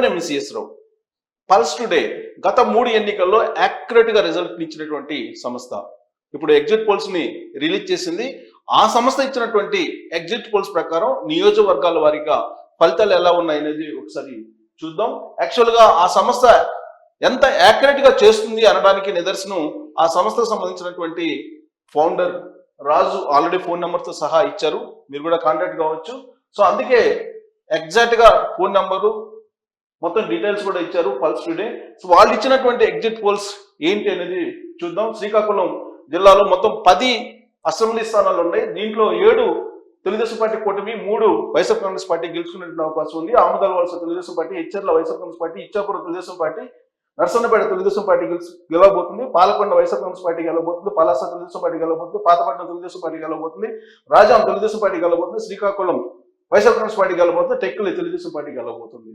సుబ్రహ్మణ్యం మిసిఎస్ రావు. Pulse today గత 3 ఎన్నికల్లో accurate గా రిజల్ట్ ఇచ్చినటువంటి సంస్థ ఇప్పుడు ఎగ్జిట్ పోల్స్ ని రిలీజ్ చేసింది. ఆ సంస్థ ఇచ్చినటువంటి ఎగ్జిట్ పోల్స్ ప్రకారం నియోజకవర్గాల వారీగా ఫలితాలు ఎలా ఉన్నాయనేది ఒకసారి చూద్దాం. యాక్చువల్ గా ఆ సంస్థ ఎంత యాక్యురేట్ గా చేస్తుంది అనడానికి నిదర్శనం ఆ సంస్థకు సంబంధించినటువంటి ఫౌండర్ రాజు ఆల్రెడీ ఫోన్ నెంబర్తో సహా ఇచ్చారు, మీరు కూడా కాంటాక్ట్ కావచ్చు. సో అందుకే ఎగ్జాక్ట్ గా ఫోన్ నెంబరు మొత్తం డీటెయిల్స్ కూడా ఇచ్చారు పల్స్ టుడే. సో వాళ్ళు ఇచ్చినటువంటి ఎగ్జిట్ పోల్స్ ఏంటి అనేది చూద్దాం. శ్రీకాకుళం జిల్లాలో మొత్తం 10 అసెంబ్లీ స్థానాలు ఉన్నాయి. దీంట్లో 7 తెలుగుదేశం పార్టీ కూటమి, 3 వైఎస్ఆర్ కాంగ్రెస్ పార్టీ గెలుచుకునే అవకాశం ఉంది. Amadalavalasa Telugu Desam party, Etcherla YSR Congress party, Ichchapuram Telugu Desam party, Narasannapeta Telugu Desam party గెలవబోతుంది, పాలకొండ వైఎస్ఆర్ కాంగ్రెస్ పార్టీ గెలవబోతుంది, పలాస తెలుగుదేశం పార్టీ గెలవబోతుంది, పాతపట్నం తెలుగుదేశం పార్టీ గెలవబోతుంది, రాజాం తెలుగుదేశం పార్టీ గెలవబోతుంది, శ్రీకాకుళం వైఎస్ఆర్ కాంగ్రెస్ పార్టీ గెలవబోతుంది, టెక్కలి తెలుగుదేశం పార్టీ గెలవబోతుంది.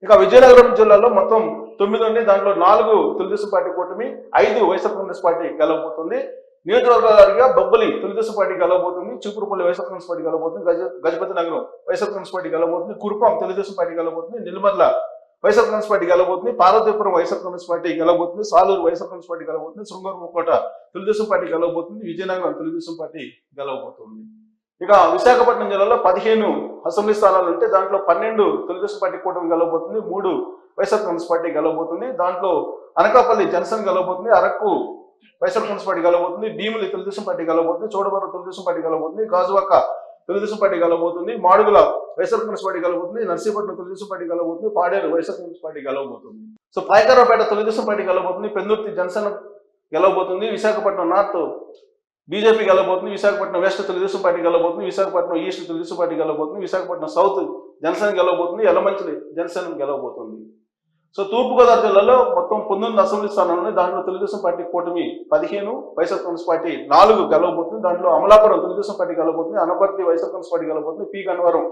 ఇక విజయనగరం జిల్లాలో మొత్తం 9 ఉన్నాయి. దాంట్లో 4 తెలుగుదేశం పార్టీ కూటమి, 5 వైఎస్ఆర్ కాంగ్రెస్ పార్టీ గెలవబోతుంది. నియోజకవర్గాలుగా బొబ్బలి తెలుగుదేశం పార్టీ గెలవబోతుంది, చీపురుపల్లి వైఎస్ఆర్ కాంగ్రెస్ పార్టీ గెలవబోతుంది, గజపతి నగరం వైఎస్ఆర్ కాంగ్రెస్ పార్టీ గెలవబోతుంది, కురుపాం తెలుగుదేశం పార్టీ గెలవబోతుంది, నిల్మర్ల వైఎస్ఆర్ కాంగ్రెస్ పార్టీ గెలవబోతుంది, పార్వతీపురం వైఎస్ఆర్ కాంగ్రెస్ పార్టీ గెలవబోతుంది, సాలూరు వైఎస్ఆర్ కాంగ్రెస్ పార్టీ గెలవబోతుంది, శృంగారపుకోట తెలుగుదేశం పార్టీ గెలవబోతుంది, విజయనగరం తెలుగుదేశం పార్టీ గెలవబోతుంది. ఇక విశాఖపట్నం జిల్లాలో 15 అసెంబ్లీ స్థానాలు ఉంటే దాంట్లో 12 తెలుగుదేశం పార్టీ కూటమి గెలవబోతుంది, 3 వైఎస్ఆర్ కాంగ్రెస్ పార్టీ గెలవబోతుంది. దాంట్లో అనకాపల్లి జనసేన గెలవబోతుంది, అరకు వైఎస్ఆర్ కాంగ్రెస్ పార్టీ గెలవబోతుంది, భీములి తెలుగుదేశం పార్టీ గెలవబోతుంది, చోడవరం తెలుగుదేశం పార్టీ గెలవబోతుంది, గాజువాక తెలుగుదేశం పార్టీ గెలవబోతుంది, మాడుగుల వైఎస్ఆర్ కాంగ్రెస్ పార్టీ గెలవబోతుంది, నర్సీపట్నం తెలుగుదేశం పార్టీ గెలవబోతుంది, పాడేరు వైఎస్ఆర్ కాంగ్రెస్ పార్టీ గెలవబోతుంది. సో పాయకరావుపేట తెలుగుదేశం పార్టీ గెలవబోతుంది, పెందుర్తి జనసేన గెలవబోతుంది, విశాఖపట్నం నార్త్ బీజేపీ గెలవబోతుంది, విశాఖపట్నం వెస్ట్ తెలుగుదేశం పార్టీ గెలవబోతుంది, విశాఖపట్నం ఈస్ట్ తెలుగుదేశం పార్టీ గెలవబోతుంది, విశాఖపట్నం సౌత్ జనసేన గెలవబోతుంది, యలమంచిలి జనసేన గెలవబోతుంది. సో తూర్పుగోదావరి జిల్లాలో మొత్తం 19 అసెంబ్లీ స్థానాలు ఉన్నాయి. దాంట్లో తెలుగుదేశం పార్టీ కూటమి 15, వైఎస్ఆర్ కాంగ్రెస్ పార్టీ 4 గెలవబోతుంది. దాంట్లో అమలాపురం తెలుగుదేశం పార్టీ గెలవబోతుంది, అనపర్తి వైఎస్ఆర్ కాంగ్రెస్ పార్టీ గెలవబోతుంది, పి గన్నవరం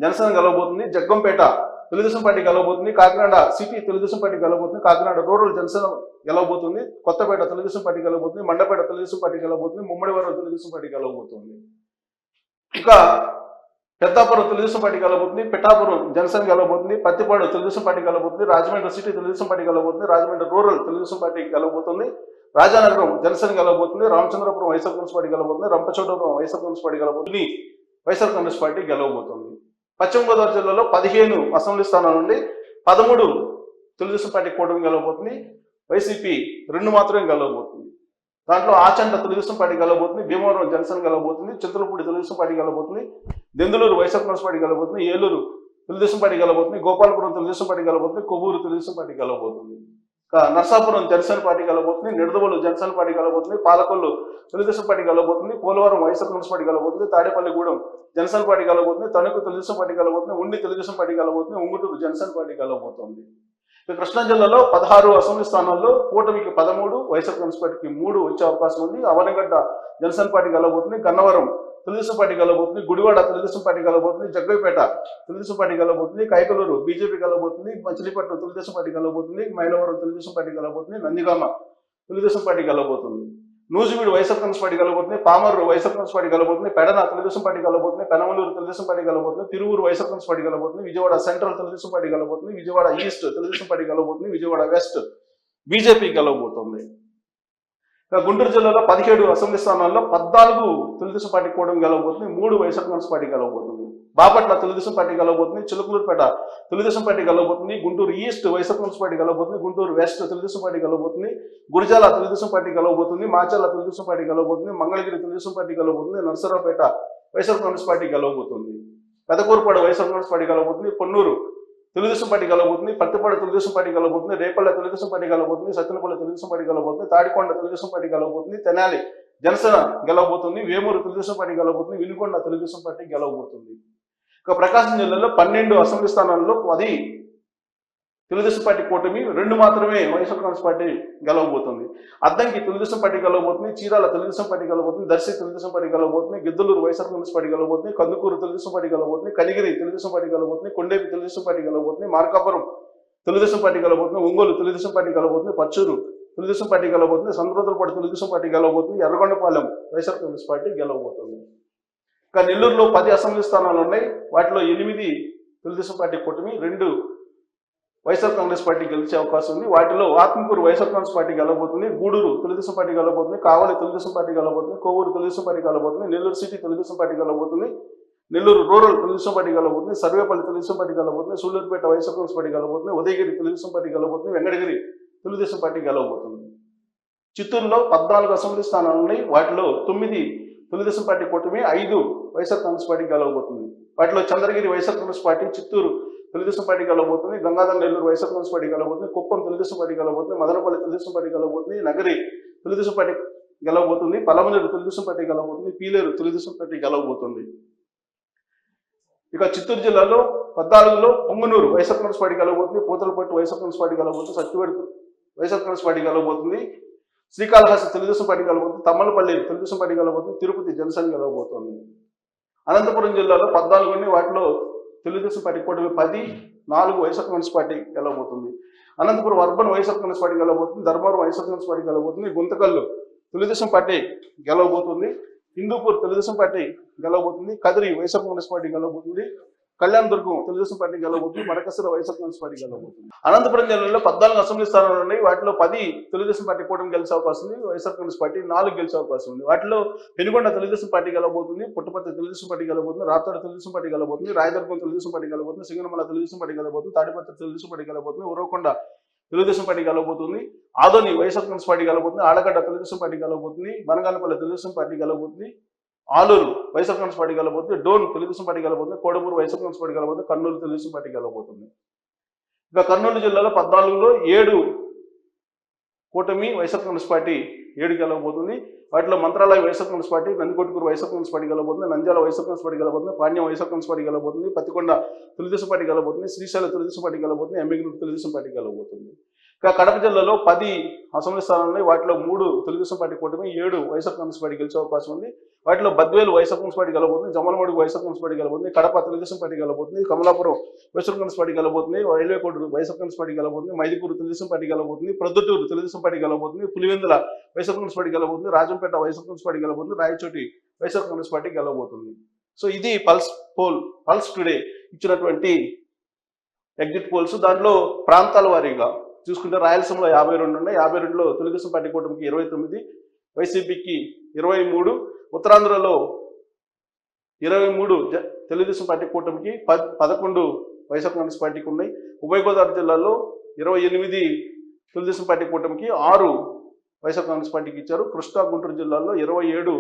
జనసేన గెలవబోతుంది, జగ్గంపేట తెలుగుదేశం పార్టీ గెలవబోతుంది, కాకినాడ సిటీ తెలుగుదేశం పార్టీ గెలవబోతుంది, కాకినాడ రూరల్ జనసేన గెలవబోతుంది, కొత్తపేట తెలుగుదేశం పార్టీ గెలవబోతుంది, మండపేట తెలుగుదేశం పార్టీ గెలవబోతుంది, ముమ్మడివరం తెలుగుదేశం పార్టీ గెలవబోతుంది. ఇక పెద్దాపురం తెలుగుదేశం పార్టీ గెలవబోతుంది, పిఠాపురం జనసేన గెలవబోతుంది, పత్తిపాడు తెలుగుదేశం పార్టీ గెలవబోతుంది, రాజమండ్రి సిటీ తెలుగుదేశం పార్టీ గెలవబోతుంది, రాజమండ్రి రూరల్ తెలుగుదేశం పార్టీ గెలవబోతుంది, రాజానగరం జనసేన గెలవబోతుంది, రామచంద్రపురం వైఎస్ఆర్ కాంగ్రెస్ పార్టీ గెలవబోతుంది, రంపచోడవరం వైఎస్ఆర్ కాంగ్రెస్ పార్టీ గెలవబోతుంది, వైఎస్ఆర్ కాంగ్రెస్ పార్టీ గెలవబోతుంది. పశ్చిమ గోదావరి జిల్లాలో 15 అసెంబ్లీ స్థానాల నుండి 13 తెలుగుదేశం పార్టీ కూటమి గెలవబోతుంది, వైసీపీ 2 మాత్రమే గెలవబోతుంది. దాంట్లో ఆచంట తెలుగుదేశం పార్టీ గెలవబోతుంది, భీమవరం జనసేన గెలవబోతుంది, చింతలపూడి తెలుగుదేశం పార్టీ గెలవబోతుంది, దెందులూరు వైఎస్ఆర్ కాంగ్రెస్ పార్టీ గెలవబోతుంది, ఏలూరు తెలుగుదేశం పార్టీ గెలవబోతుంది, గోపాలపురం తెలుగుదేశం పార్టీ గెలవబోతుంది, కొవ్వూరు తెలుగుదేశం పార్టీ గెలవబోతుంది. నర్సాపురం జనసేన పార్టీ గెలవబోతుంది, నిడదవోలు జనసేన పార్టీ గెలవబోతుంది, పాలకొల్లు తెలుగుదేశం పార్టీ గెలవబోతుంది, పోలవరం వైఎస్ఆర్ కాంగ్రెస్ పార్టీ గెలవబోతుంది, తాడేపల్లిగూడెం జనసేన పార్టీ గెలవబోతుంది, తణుకు తెలుగుదేశం పార్టీ గెలవబోతుంది, ఉండి తెలుగుదేశం పార్టీ గెలవబోతుంది, ఉంగుటూరు జనసేన పార్టీ గెలవబోతుంది. కృష్ణా జిల్లాలో 16 అసెంబ్లీ స్థానాల్లో కూటమికి 13, వైఎస్ఆర్ కాంగ్రెస్ పార్టీకి 3 వచ్చే అవకాశం ఉంది. అవనగడ్డ జనసేన పార్టీ గెలవబోతుంది, గన్నవరం తెలుగుదేశం పార్టీ గెలవబోతుంది, గుడివాడ తెలుగుదేశం పార్టీ గెలవబోతుంది, జగ్గైపేట తెలుగుదేశం పార్టీ గెలవబోతుంది, కైకలూరు బీజేపీ గెలవబోతుంది, మచిలీపట్నం తెలుగుదేశం పార్టీ గెలవబోతుంది, మైలవరం తెలుగుదేశం పార్టీ గెలవబోతుంది, నందిగామ తెలుగుదేశం పార్టీ గెలవబోతుంది, నూజివీడు వైఎస్ఆర్ కాంగ్రెస్ పార్టీ గెలవబోతుంది, పామర్రు వైఎస్ఆర్ కాంగ్రెస్ పార్టీ గెలవబోతుంది, పెడన తెలుగుదేశం పార్టీ గెలవబోతుంది, పెనమలూరు తెలుగుదేశం పార్టీ గెలవబోతుంది, తిరువూరు వైఎస్ఆర్ కాంగ్రెస్ పార్టీ గెలవబోతుంది, విజయవాడ సెంట్రల్ తెలుగుదేశం పార్టీ గెలవబోతుంది, విజయవాడ ఈస్ట్ తెలుగుదేశం పార్టీ గెలవబోతుంది, విజయవాడ వెస్ట్ బీజేపీ గెలవబోతుంది. గుంటూరు జిల్లాలో 17 అసెంబ్లీ స్థానాల్లో 14 తెలుగుదేశం పార్టీ కూటమి గెలవబోతుంది, 3 వైఎస్ఆర్ కాంగ్రెస్ పార్టీ గెలవబోతుంది. బాపట్ల తెలుగుదేశం పార్టీ గెలవబోతుంది, చిలుకలూరుపేట తెలుగుదేశం పార్టీ గెలవబోతుంది, గుంటూరు ఈస్ట్ వైఎస్ఆర్ కాంగ్రెస్ పార్టీ గెలవబోతుంది, గుంటూరు వెస్ట్ తెలుగుదేశం పార్టీ గెలవబోతుంది, గురిజాల తెలుగుదేశం పార్టీ గెలవబోతుంది, మాచర్ల తెలుగుదేశం పార్టీ గెలవబోతుంది, మంగళగిరి తెలుగుదేశం పార్టీ గెలవబోతుంది, నర్సరావుపేట వైఎస్ఆర్ కాంగ్రెస్ పార్టీ గెలవబోతుంది, పెదకూరుపాడు వైఎస్ఆర్ కాంగ్రెస్ పార్టీ గెలవబోతుంది, పొన్నూరు తెలుగుదేశం పార్టీ గెలవబోతుంది, పత్తిపాడు తెలుగుదేశం పార్టీ గెలవబోతుంది, రేపల్ల తెలుగుదేశం పార్టీ గెలవబోతుంది, సత్తెనపల్లి తెలుగుదేశం పార్టీ గెలవబోతుంది, తాడికొండ తెలుగుదేశం పార్టీ గెలవబోతుంది, తెనాలి జనసేన గెలవబోతుంది, వేమూరు తెలుగుదేశం పార్టీ గెలవబోతుంది, వినుకొండ తెలుగుదేశం పార్టీ గెలవబోతుంది. ఇక ప్రకాశం జిల్లాలో 12 అసెంబ్లీ స్థానాల్లో 10 తెలుగుదేశం పార్టీ కూటమి, 2 మాత్రమే వైఎస్ఆర్ కాంగ్రెస్ పార్టీ గెలవబోతుంది. అద్దంకి తెలుగుదేశం పార్టీ గెలవబోతుంది, చీరాల తెలుగుదేశం పార్టీ గెలవబోతుంది, దర్శి తెలుగుదేశం పార్టీ గెలవబోతుంది, గిద్దలూరు వైఎస్ఆర్ కాంగ్రెస్ పార్టీ గెలవబోతుంది, కందుకూరు తెలుగుదేశం పార్టీ గెలవబోతుంది, కనిగిరి తెలుగుదేశం పార్టీ గెలవబోతుంది, కొండేపి తెలుగుదేశం పార్టీ గెలవబోతుంది, మార్కాపురం తెలుగుదేశం పార్టీ గెలవబోతుంది, ఒంగోలు తెలుగుదేశం పార్టీ గెలవబోతుంది, పచ్చూరు తెలుగుదేశం పార్టీ గెలవబోతుంది, సంతరోతులపాటు తెలుగుదేశం పార్టీ గెలవబోతుంది, ఎర్రగొండపాలెం వైఎస్ఆర్ కాంగ్రెస్ పార్టీ గెలవబోతుంది. ఇంకా నెల్లూరులో 10 అసెంబ్లీ స్థానాలు ఉన్నాయి. వాటిలో 8 తెలుగుదేశం పార్టీ కూటమి, 2 వైఎస్ఆర్ కాంగ్రెస్ పార్టీ గెలిచే అవకాశం ఉంది. వాటిలో ఆత్మకూరు వైఎస్ఆర్ కాంగ్రెస్ పార్టీ గెలవబోతుంది, గూడూరు తెలుగుదేశం పార్టీ గెలవబోతుంది, కావలి తెలుగుదేశం పార్టీ గెలవబోతుంది, కోవూరు తెలుగుదేశం పార్టీ గెలవబోతుంది, నెల్లూరు సిటీ తెలుగుదేశం పార్టీ గెలవబోతుంది, నెల్లూరు రూరల్ తెలుగుదేశం పార్టీ గెలవబోతుంది, సర్వేపల్లి తెలుగుదేశం పార్టీ గెలవబోతుంది, సూళ్లూరుపేట వైఎస్ఆర్ కాంగ్రెస్ పార్టీ గెలవబోతుంది, ఉదయగిరి తెలుగుదేశం పార్టీ గెలవబోతుంది, వెంకటగిరి తెలుగుదేశం పార్టీ గెలవబోతుంది. చిత్తూరులో 14 అసెంబ్లీ స్థానాలు ఉన్నాయి. వాటిలో 9 తెలుగుదేశం పార్టీ కూటమి, 5 వైఎస్ఆర్ కాంగ్రెస్ పార్టీ గెలవబోతుంది. వాటిలో చంద్రగిరి వైఎస్ఆర్ కాంగ్రెస్ పార్టీ, చిత్తూరు తెలుగుదేశం పార్టీ గెలవబోతుంది, గంగాధర్ నెల్లూరు వైఎస్ఆర్ కాంగ్రెస్ పార్టీ గెలవబోతుంది, కుప్పం తెలుగుదేశం పార్టీ గెలవబోతుంది, మదనపల్లి తెలుగుదేశం పార్టీ గెలవబోతుంది, నగరి తెలుగుదేశం పార్టీ గెలవబోతుంది, పలమనేరు తెలుగుదేశం పార్టీ గెలవబోతుంది, పీలేరు తెలుగుదేశం పార్టీ గెలవబోతుంది. ఇక చిత్తూరు జిల్లాలో 14లో పొంగనూరు వైఎస్ఆర్ కాంగ్రెస్ పార్టీ గెలవబోతుంది, పూతలపట్టు వైఎస్ఆర్ కాంగ్రెస్ పార్టీ గెలవబోతుంది, సత్యవేడు వైఎస్ఆర్ కాంగ్రెస్ పార్టీ గెలవబోతుంది, శ్రీకాళహస్తి తెలుగుదేశం పార్టీ గెలవబోతుంది, తమ్మలపల్లి తెలుగుదేశం పార్టీ గెలవబోతుంది, తిరుపతి జనసేన గెలవబోతుంది. అనంతపురం జిల్లాలో 14 ఉన్నాయి. వాటిలో తెలుగుదేశం పార్టీ కూటమి 10, 4 వైఎస్ఆర్ కాంగ్రెస్ పార్టీ గెలవబోతుంది. అనంతపురం అర్బన్ వైఎస్ఆర్ కాంగ్రెస్ పార్టీ గెలవబోతుంది, ధర్మవరం వైఎస్ఆర్ కాంగ్రెస్ పార్టీ గెలవబోతుంది, గుంతకల్లు తెలుగుదేశం పార్టీ గెలవబోతుంది, హిందూపూర్ తెలుగుదేశం పార్టీ గెలవబోతుంది, కదిరి వైఎస్ఆర్ కాంగ్రెస్ పార్టీ గెలవబోతుంది, కళ్యాణదుర్గం తెలుగుదేశం పార్టీ గెలవబోతుంది, మడకసిర వైఎస్ఆర్ కాంగ్రెస్ పార్టీ గెలవబోతుంది. అనంతపురం జిల్లాలో 14 అసెంబ్లీ స్థానాలు ఉన్నాయి. వాటిలో 10 తెలుగుదేశం పార్టీ కూటమి గెలిచే అవకాశం ఉంది, వైఎస్ఆర్ కాంగ్రెస్ పార్టీ 4 గెలిచే అవకాశం ఉంది. వాటిలో పెనుగొండ తెలుగుదేశం పార్టీ గెలవబోతుంది, పుట్టపర్తి తెలుగుదేశం పార్టీ గెలవబోతుంది, రాప్తాడు తెలుగుదేశం పార్టీ గెలవబోతుంది, రాయదుర్గం తెలుగుదేశం పార్టీ గెలవబోతుంది, సింగనమల తెలుగుదేశం పార్టీ గెలవబోతుంది, తాడిపత్రి తెలుగుదేశం పార్టీ గెలవబోతుంది, ఉరవకొండ తెలుగుదేశం పార్టీ గెలవబోతుంది, ఆదోని వైఎస్ఆర్ కాంగ్రెస్ పార్టీ గెలవబోతుంది, ఆలగడ్డ తెలుగుదేశం పార్టీ గెలవబోతుంది, బనగానపల్లి తెలుగుదేశం పార్టీ గెలవబోతుంది, ఆలూరు వైఎస్ఆర్ కాంగ్రెస్ పార్టీ గెలవబోతుంది, డోన్ తెలుగుదేశం పార్టీ గెలవబోతుంది, కోడమూరు వైఎస్ఆర్ కాంగ్రెస్ పార్టీ గెలవబోతుంది, కర్నూలు తెలుగుదేశం పార్టీ గెలవబోతుంది. ఇక కర్నూలు జిల్లాలో 14లో 7 కూటమి వైఎస్ఆర్ కాంగ్రెస్ పార్టీ 7 గెలవబోతుంది. వాటిలో మంత్రాలయ వైఎస్ఆర్ కాంగ్రెస్ పార్టీ, నందికొట్కూరు వైఎస్ఆర్ కాంగ్రెస్ పార్టీ గెలవబోతుంది, నంద్యాల వైఎస్ఆర్ కాంగ్రెస్ పార్టీ గెలవబోతుంది, పాణ్యం వైఎస్ఆర్ కాంగ్రెస్ పార్టీ గెలవబోతుంది, పత్తికొండ తెలుగుదేశం పార్టీ గెలవబోతుంది, శ్రీశైలం తెలుగుదేశం పార్టీ గెలవబోతుంది, ఎమ్మిగనూరు తెలుగుదేశం పార్టీ గెలవబోతుంది. ఇక కడప జిల్లాలో 10 అసెంబ్లీ స్థానాలు ఉన్నాయి. వాటిలో 3 తెలుగుదేశం పార్టీ కూటమి, 7 వైఎస్ఆర్ కాంగ్రెస్ పార్టీ గెలిచే అవకాశం ఉంది. వాటిలో బద్వేలు వైఎస్ఆర్ కాంగ్రెస్ పార్టీ గెలవబోతుంది, జమ్మలమడుగు వైఎస్ఆర్ కాంగ్రెస్ పార్టీ గెలవబోతుంది, కడప తెలుగుదేశం పార్టీ గెలవబోతుంది, కమలాపురం వైఎస్ఆర్ కాంగ్రెస్ పార్టీ గెలవబోతుంది, రైల్వే కోడ్ వైఎస్ఆర్ కాంగ్రెస్ పార్టీ గెలవబోతుంది, మైదుకూరు తెలుగుదేశం పార్టీ గెలవబోతుంది, ప్రొద్దుటూరు తెలుగుదేశం పార్టీ గెలవబోతుంది, పులివెందుల వైఎస్ఆర్ కాంగ్రెస్ పార్టీ గెలవబోతుంది, రాజంపేట వైఎస్ఆర్ కాంగ్రెస్ పార్టీ గెలవబోతుంది, రాయచోటి వైఎస్ఆర్ కాంగ్రెస్ పార్టీ గెలవబోతుంది. సో ఇది పల్స్ టుడే ఇచ్చినటువంటి ఎగ్జిట్ పోల్స్. దాంట్లో ప్రాంతాల వారీగా చూసుకుంటే రాయలసీమలో 52 ఉన్నాయి. 52లో తెలుగుదేశం పార్టీ కూటమికి 29, వైసీపీకి 23, ఉత్తరాంధ్రలో 23 తెలుగుదేశం పార్టీ కూటమికి 11 వైఎస్ఆర్ కాంగ్రెస్ పార్టీకి ఉన్నాయి. ఉభయ గోదావరి జిల్లాలో 28 తెలుగుదేశం పార్టీ కూటమికి 6 వైఎస్ఆర్ కాంగ్రెస్ పార్టీకి ఇచ్చారు. కృష్ణా గుంటూరు జిల్లాలో 27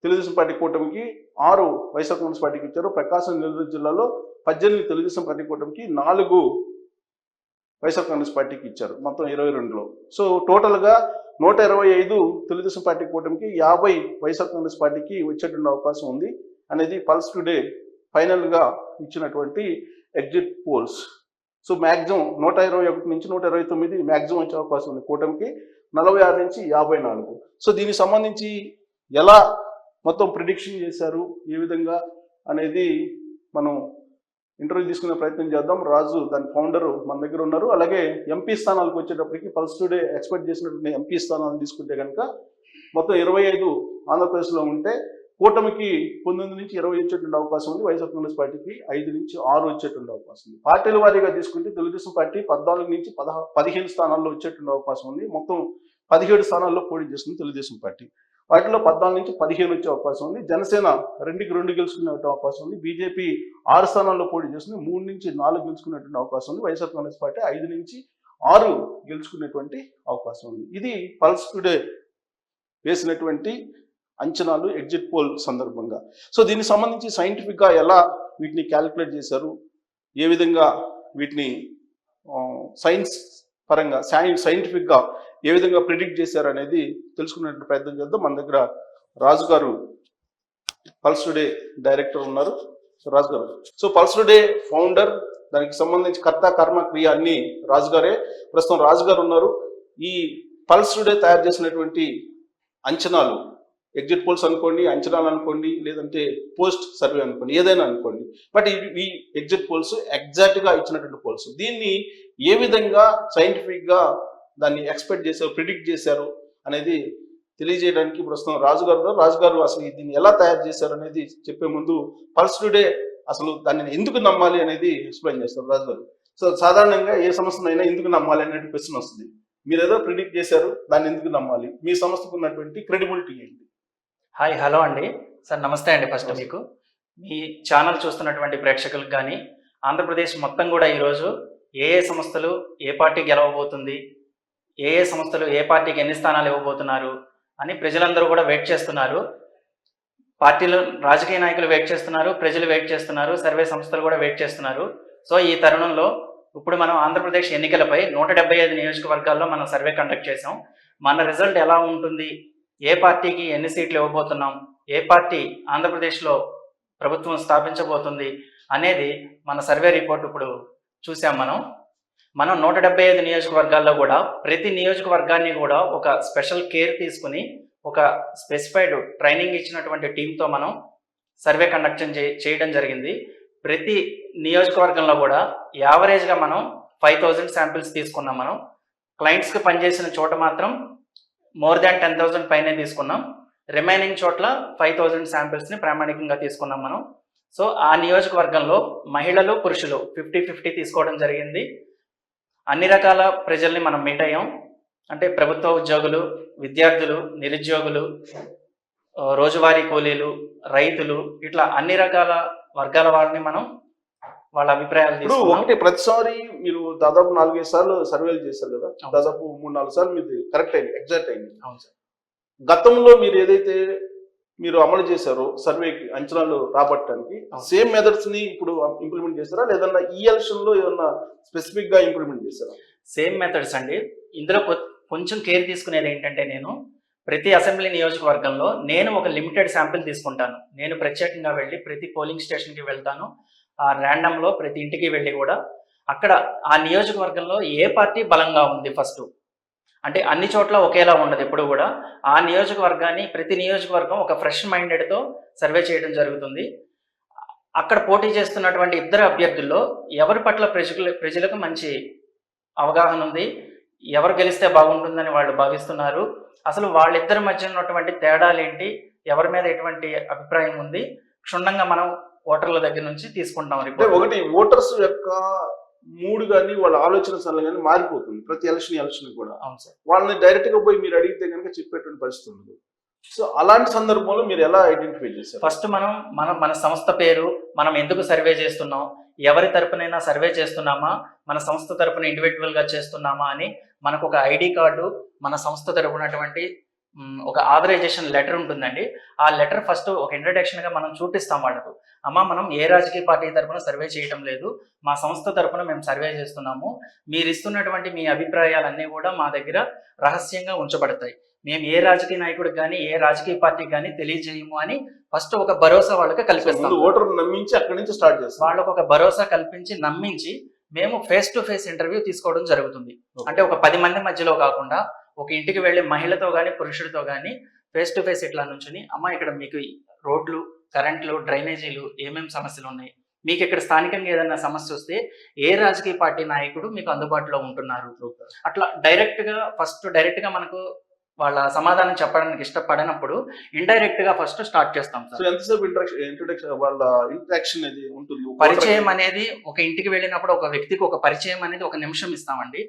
తెలుగుదేశం పార్టీ కూటమికి 6 వైఎస్ఆర్ కాంగ్రెస్ పార్టీకి ఇచ్చారు. ప్రకాశం నెల్లూరు జిల్లాలో 18 తెలుగుదేశం పార్టీ కూటమికి 4 వైఎస్ఆర్ కాంగ్రెస్ పార్టీకి ఇచ్చారు, మొత్తం 22లో. సో టోటల్గా 125 తెలుగుదేశం పార్టీ కూటమికి 50 వైఎస్ఆర్ కాంగ్రెస్ పార్టీకి వచ్చేటువంటి అవకాశం ఉంది అనేది పల్స్ టుడే ఫైనల్గా ఇచ్చినటువంటి ఎగ్జిట్ పోల్స్. సో మ్యాక్సిమం 121 నుంచి 129 మ్యాక్సిమం వచ్చే అవకాశం ఉంది కూటమికి, 46 నుంచి 54. సో దీనికి సంబంధించి ఎలా మొత్తం ప్రిడిక్షన్ చేశారు, ఏ విధంగా అనేది మనం ఇంటర్వ్యూ తీసుకునే ప్రయత్నం చేద్దాం. రాజు దాని ఫౌండర్ మన దగ్గర ఉన్నారు. అలాగే ఎంపీ స్థానాలకు వచ్చేటప్పటికి పల్స్ టుడే ఎక్స్పెక్ట్ చేసినటువంటి ఎంపీ స్థానాలను తీసుకుంటే కనుక మొత్తం 25 ఆంధ్రప్రదేశ్లో ఉంటే కూటమికి 19 నుంచి 20 వచ్చేటువంటి అవకాశం ఉంది. వైఎస్ఆర్ కాంగ్రెస్ పార్టీకి 5 నుంచి 6 వచ్చేటువంటి అవకాశం ఉంది. పార్టీల వారీగా తీసుకుంటే తెలుగుదేశం పార్టీ 14 నుంచి 15 స్థానాల్లో వచ్చేటువంటి అవకాశం ఉంది. మొత్తం 17 స్థానాల్లో పోటీ చేస్తుంది తెలుగుదేశం పార్టీ. వాటిలో 14 నుంచి 15 వచ్చే అవకాశం ఉంది. జనసేన 2కి 2 గెలుచుకునే అవకాశం ఉంది. బీజేపీ 6 స్థానాల్లో పోటీ చేస్తుంది, 3 నుంచి 4 గెలుచుకునేటువంటి అవకాశం ఉంది. వైఎస్ఆర్ కాంగ్రెస్ పార్టీ 5 నుంచి 6 గెలుచుకునేటువంటి అవకాశం ఉంది. ఇది పల్స్ టుడే వేసినటువంటి అంచనాలు ఎగ్జిట్ పోల్ సందర్భంగా. సో దీనికి సంబంధించి సైంటిఫిక్గా ఎలా వీటిని క్యాలిక్యులేట్ చేశారు, ఏ విధంగా వీటిని సైన్స్ పరంగా సైంటిఫిక్గా ఏ విధంగా ప్రిడిక్ట్ చేశారు అనేది తెలుసుకునేటువంటి ప్రయత్నం చేద్దాం. మన దగ్గర రాజు గారు పల్స్ టుడే డైరెక్టర్ ఉన్నారు. సో రాజు గారు, సో పల్స్ టుడే ఫౌండర్, దానికి సంబంధించి కర్త కర్మ క్రియ అన్ని రాజు గారే. ప్రస్తుతం రాజు గారు ఉన్నారు. ఈ పల్స్ టుడే తయారు చేసినటువంటి అంచనాలు, ఎగ్జిట్ పోల్స్ అనుకోండి, అంచనాలు అనుకోండి, లేదంటే పోస్ట్ సర్వే అనుకోండి, ఏదైనా అనుకోండి, బట్ ఈ ఎగ్జిట్ పోల్స్ ఎగ్జాక్ట్గా ఇచ్చినటువంటి పోల్స్. దీన్ని ఏ విధంగా సైంటిఫిక్గా దాన్ని ఎక్స్పెక్ట్ చేశారు, ప్రిడిక్ట్ చేశారు అనేది తెలియజేయడానికి ప్రస్తుతం రాజు గారు అసలు దీన్ని ఎలా తయారు చేశారు అనేది చెప్పే ముందు పల్స్ టుడే అసలు దాన్ని ఎందుకు నమ్మాలి అనేది ఎక్స్ప్లెయిన్ చేస్తారు రాజు గారు. సో సాధారణంగా ఏ సంస్థనైనా ఎందుకు నమ్మాలి అనే క్వశ్చన్ వస్తుంది. మీరు ఏదో ప్రిడిక్ట్ చేశారు, దాన్ని ఎందుకు నమ్మాలి? మీ సంస్థకు ఉన్నటువంటి క్రెడిబిలిటీ ఏంటి? హాయ్ హలో అండి సార్, నమస్తే అండి. ఫస్ట్ మీకు మీ ఛానల్ చూస్తున్నటువంటి ప్రేక్షకులకు కానీ ఆంధ్రప్రదేశ్ మొత్తం కూడా ఈరోజు ఏ సంస్థలు ఏ పార్టీ గెలవబోతుంది, ఏ సంస్థలు ఏ పార్టీకి ఎన్ని స్థానాలు ఇవ్వబోతున్నారు అని ప్రజలందరూ కూడా వెయిట్ చేస్తున్నారు. పార్టీలు, రాజకీయ నాయకులు వెయిట్ చేస్తున్నారు, ప్రజలు వెయిట్ చేస్తున్నారు, సర్వే సంస్థలు కూడా వెయిట్ చేస్తున్నారు. సో ఈ తరుణంలో ఇప్పుడు మనం ఆంధ్రప్రదేశ్ ఎన్నికలపై 175 నియోజకవర్గాల్లో మనం సర్వే కండక్ట్ చేసాం. మన రిజల్ట్ ఎలా ఉంటుంది, ఏ పార్టీకి ఎన్ని సీట్లు ఇవ్వబోతున్నాం, ఏ పార్టీ ఆంధ్రప్రదేశ్లో ప్రభుత్వం స్థాపించబోతుంది అనేది మన సర్వే రిపోర్ట్ ఇప్పుడు చూసాం. మనం 175 నియోజకవర్గాల్లో కూడా ప్రతి నియోజకవర్గాన్ని కూడా ఒక స్పెషల్ కేర్ తీసుకుని ఒక స్పెసిఫైడ్ ట్రైనింగ్ ఇచ్చినటువంటి టీంతో మనం సర్వే కండక్ట్ చేయడం జరిగింది. ప్రతి నియోజకవర్గంలో కూడా యావరేజ్గా మనం 5000 శాంపిల్స్ తీసుకున్నాం. మనం క్లయింట్స్కి పనిచేసిన చోట మాత్రం మోర్ దాన్ 10,000 పైనే తీసుకున్నాం. రిమైనింగ్ చోట్ల 5000 శాంపిల్స్ని ప్రామాణికంగా తీసుకున్నాం మనం. సో ఆ నియోజకవర్గంలో మహిళలు పురుషులు 50-50 తీసుకోవడం జరిగింది. అన్ని రకాల ప్రజల్ని మనం మీట్ అయ్యాం. అంటే ప్రభుత్వ ఉద్యోగులు, విద్యార్థులు, నిరుద్యోగులు, రోజువారీ కూలీలు, రైతులు, ఇట్లా అన్ని రకాల వర్గాల వారిని మనం వాళ్ళ అభిప్రాయాలు తీసుకున్నాం. ఒకటి ప్రతిసారి మీరు దాదాపు 4-5 సార్లు సర్వేలు చేశారు కదా, దాదాపు 3-4 సార్లు మీది కరెక్ట్ అయింది, ఎగ్జాక్ట్ అయింది. అవును సార్. గతంలో మీరు ఏదైతే మీరు అమలు చేశారో సర్వేకి అంచనాలు రాబట్టడానికి సేమ్ మెథడ్స్ ని ఇప్పుడు ఇంప్లిమెంట్ చేస్తారా, లేదన్నా ఈ ఎలక్షన్ లో ఏదన్నా స్పెసిఫిక్ గా ఇంప్లిమెంట్ చేస్తారా? సేమ్ మెథడ్స్ అండి. ఇందులో కొంచెం కేర్ తీసుకునేది ఏంటంటే, నేను ప్రతి అసెంబ్లీ నియోజకవర్గంలో నేను ఒక లిమిటెడ్ శాంపిల్ తీసుకుంటాను. నేను ప్రత్యేకంగా వెళ్ళి ప్రతి పోలింగ్ స్టేషన్కి వెళ్తాను. ఆ ర్యాండమ్లో ప్రతి ఇంటికి వెళ్ళి కూడా అక్కడ ఆ నియోజకవర్గంలో ఏ పార్టీ బలంగా ఉంది ఫస్ట్, అంటే అన్ని చోట్ల ఒకేలా ఉండదు ఎప్పుడు కూడా. ఆ నియోజకవర్గాన్ని, ప్రతి నియోజకవర్గం ఒక ఫ్రెష్ మైండెడ్తో సర్వే చేయడం జరుగుతుంది. అక్కడ పోటీ చేస్తున్నటువంటి ఇద్దరు అభ్యర్థుల్లో ఎవరి పట్ల ప్రజలకు మంచి అవగాహన ఉంది, ఎవరు గెలిస్తే బాగుంటుందని వాళ్ళు భావిస్తున్నారు, అసలు వాళ్ళిద్దరి మధ్య ఉన్నటువంటి తేడాలు ఏంటి, ఎవరి మీద ఎటువంటి అభిప్రాయం ఉంది, క్షుణ్ణంగా మనం ఓటర్ల దగ్గర నుంచి తీసుకుంటాం రిపోర్ట్. ఒకటి ఓటర్స్ యొక్క మూడు కానీ వాళ్ళ ఆలోచన సరళ కానీ మారిపోతుంది ప్రతి ఎలక్షన్ కూడా. అవును సార్. వాళ్ళని డైరెక్ట్ గా పోయి మీరు అడిగితే కనుక చెప్పేటువంటి పరిస్థితి ఉంది. సో అలాంటి సందర్భంలో మీరు ఎలా ఐడెంటిఫై చేస్తారు? ఫస్ట్ మన సంస్థ పేరు, మనం ఎందుకు సర్వే చేస్తున్నాం, ఎవరి తరపునైనా సర్వే చేస్తున్నామా, మన సంస్థ తరపున ఇండివిజువల్ గా చేస్తున్నామా అని మనకు ఒక ఐడి కార్డు, మన సంస్థ తరపునటువంటి ఒక ఆథరైజేషన్ లెటర్ ఉంటుందండి. ఆ లెటర్ ఫస్ట్ ఒక ఇంట్రడక్షన్ గా మనం చూపిస్తాం వాళ్ళకు. అమ్మా, మనం ఏ రాజకీయ పార్టీ తరపున సర్వే చేయడం లేదు, మా సంస్థ తరపున మేము సర్వే చేస్తున్నాము. మీరు ఇస్తున్నటువంటి మీ అభిప్రాయాలన్నీ కూడా మా దగ్గర రహస్యంగా ఉంచబడతాయి. మేము ఏ రాజకీయ నాయకుడికి కానీ ఏ రాజకీయ పార్టీకి కానీ తెలియజేయము అని ఫస్ట్ ఒక భరోసా వాళ్ళకి కల్పిస్తాం. ఓటర్ నమ్మించి అక్కడి నుంచి స్టార్ట్ చేస్తాం. వాళ్ళకు ఒక భరోసా కల్పించి నమ్మించి మేము ఫేస్ టు ఫేస్ ఇంటర్వ్యూ తీసుకోవడం జరుగుతుంది. అంటే ఒక 10 మంది మధ్యలో కాకుండా ఒక ఇంటికి వెళ్ళి మహిళతో కానీ పురుషుడితో కానీ ఫేస్ టు ఫేస్ ఇట్లా నుంచుని, అమ్మ ఇక్కడ మీకు రోడ్లు, కరెంట్లు, డ్రైనేజీలు ఏమేమి సమస్యలు ఉన్నాయి, మీకు ఇక్కడ స్థానికంగా ఏదైనా సమస్య వస్తే ఏ రాజకీయ పార్టీ నాయకుడు మీకు అందుబాటులో ఉంటున్నారు, అట్లా డైరెక్ట్ గా మనకు వాళ్ళ సమాధానం చెప్పడానికి ఇష్టపడినప్పుడు ఇండైరెక్ట్ గా ఫస్ట్ స్టార్ట్ చేస్తాం సార్. ఎంతసేపు ఇంట్రడక్షన్ వాళ్ళ ఇంట్రాక్షన్ ఉంటుంది? పరిచయం అనేది ఒక ఇంటికి వెళ్ళినప్పుడు ఒక వ్యక్తికి ఒక పరిచయం అనేది 1 నిమిషం ఇస్తామండి.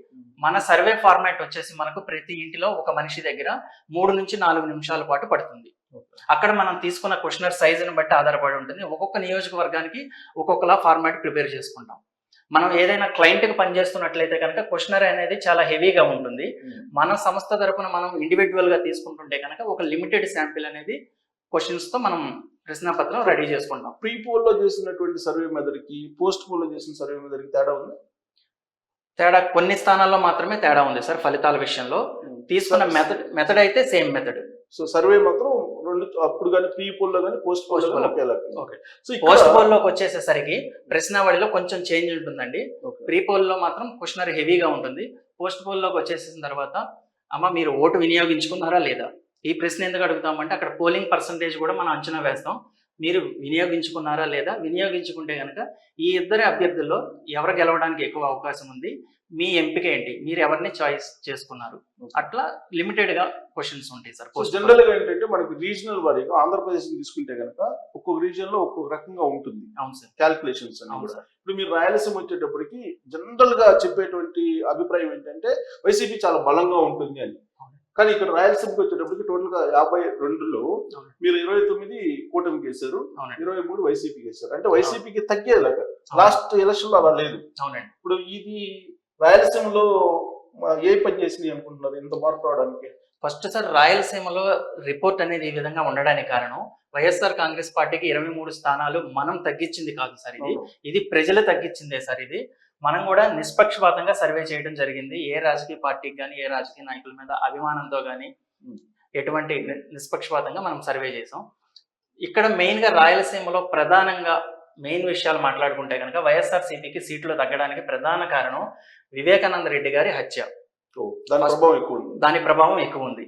మన సర్వే ఫార్మాట్ వచ్చేసి మనకు ప్రతి ఇంటిలో ఒక మనిషి దగ్గర 3 నుంచి 4 నిమిషాల పాటు పడుతుంది. అక్కడ మనం తీసుకున్న క్వశ్చనర్ సైజుని బట్టి ఆధారపడి ఉంటుంది. ఒక్కొక్క నియోజకవర్గానికి ఒక్కొక్కలా ఫార్మాట్ ప్రిపేర్ చేసుకుంటాం. మనం ఏదైనా క్లయింట్కి పనిచేస్తున్నట్లయితే కనుక క్వశ్చనర్ అనేది చాలా హెవీగా ఉంటుంది. మన సంస్థ తరపున మనం ఇండివిజువల్ గా తీసుకుంటుంటే కనుక ఒక లిమిటెడ్ శాంపిల్ అనేది క్వశ్చన్స్ తో మనం ప్రశ్నపత్రం రెడీ చేసుకుంటాం. ప్రీ పోల్ లో చేసినటువంటి సర్వే మెథడ్ కి పోస్ట్ పోల్ లో చేసిన సర్వే మెథడ్ కి తేడా ఉంది. తేడా కొన్ని స్థానాల్లో మాత్రమే తేడా ఉంది సార్. ఫలితాల విషయంలో తీసుకున్న మెథడ్ అయితే సేమ్ మెథడ్. సో సర్వే మాత్రం రెండు, అప్పుడు కానీ ప్రీ పోల్ లో కానీ పోస్ట్ పోల్ పోస్ట్ పోల్ లోకి వచ్చేసేసరికి ప్రశ్నావళిలో కొంచెం చేంజ్ ఉంటుందండి. ప్రీ పోల్ లో మాత్రం క్వశ్చనర్ హెవీగా ఉంటుంది. పోస్ట్ పోల్ లోకి వచ్చేసిన తర్వాత, అమ్మ మీరు ఓటు వినియోగించుకున్నారా లేదా, ఈ ప్రశ్న ఎందుకు అడుగుతామంటే అక్కడ పోలింగ్ పర్సంటేజ్ కూడా మనం అంచనా వేస్తాం. మీరు వినియోగించుకున్నారా లేదా, వినియోగించుకుంటే కనుక ఈ ఇద్దరి అభ్యర్థుల్లో ఎవరు గెలవడానికి ఎక్కువ అవకాశం ఉంది, మీ ఎంపిక ఏంటి, మీరు ఎవరిని చాయిస్ చేసుకున్నారు, అట్లా లిమిటెడ్ గా క్వశ్చన్స్ ఉంటాయి సార్. జనరల్ గా ఏంటంటే మనకి రీజనల్ వారీగా ఆంధ్రప్రదేశ్ తీసుకుంటే కనుక ఒక్కొక్క రీజియన్ లో ఒక్కొక్క రకంగా ఉంటుంది అవును సార్. క్యాల్కులేషన్స్ అన్ని అవును కూడా. సార్. ఇప్పుడు మీరు రాయలసీమ వచ్చేటప్పటికి జనరల్ గా చెప్పేటువంటి అభిప్రాయం ఏంటంటే వైసీపీ చాలా బలంగా ఉంటుంది అని. కానీ ఇక్కడ రాయలసీమకి వచ్చేటప్పటికి టోటల్ గా 52లో మీరు 29 కూటమికి వేశారు, 23 వైసీపీకి వేశారు. అంటే వైసీపీకి తగ్గేలాగా లాస్ట్ ఎలక్షన్ లో అలా లేదు. అవునండి. ఇప్పుడు ఇది రాయలసీమలో ఏ పని చేసినాయి అనుకుంటున్నారు ఇంత మార్పు రావడానికి? ఫస్ట్ సార్, రాయలసీమలో రిపోర్ట్ అనేది ఈ విధంగా ఉండడానికి కారణం వైఎస్ఆర్ కాంగ్రెస్ పార్టీకి 23 స్థానాలు మనం తగ్గించింది కాదు సార్, ఇది ప్రజలు తగ్గించిందే సార్. ఇది మనం కూడా నిష్పక్షపాతంగా సర్వే చేయడం జరిగింది. ఏ రాజకీయ పార్టీకి కానీ, ఏ రాజకీయ నాయకుల మీద అభిమానంతో కానీ ఎటువంటి నిష్పక్షపాతంగా మనం సర్వే చేసాం. ఇక్కడ మెయిన్ గా రాయలసీమలో ప్రధానంగా మెయిన్ విషయాలు మాట్లాడుకుంటే కనుక వైఎస్ఆర్సీపీకి సీట్లు తగ్గడానికి ప్రధాన కారణం వివేకానంద రెడ్డి గారి హత్య. దాని ప్రభావం ఎక్కువ ఉంది.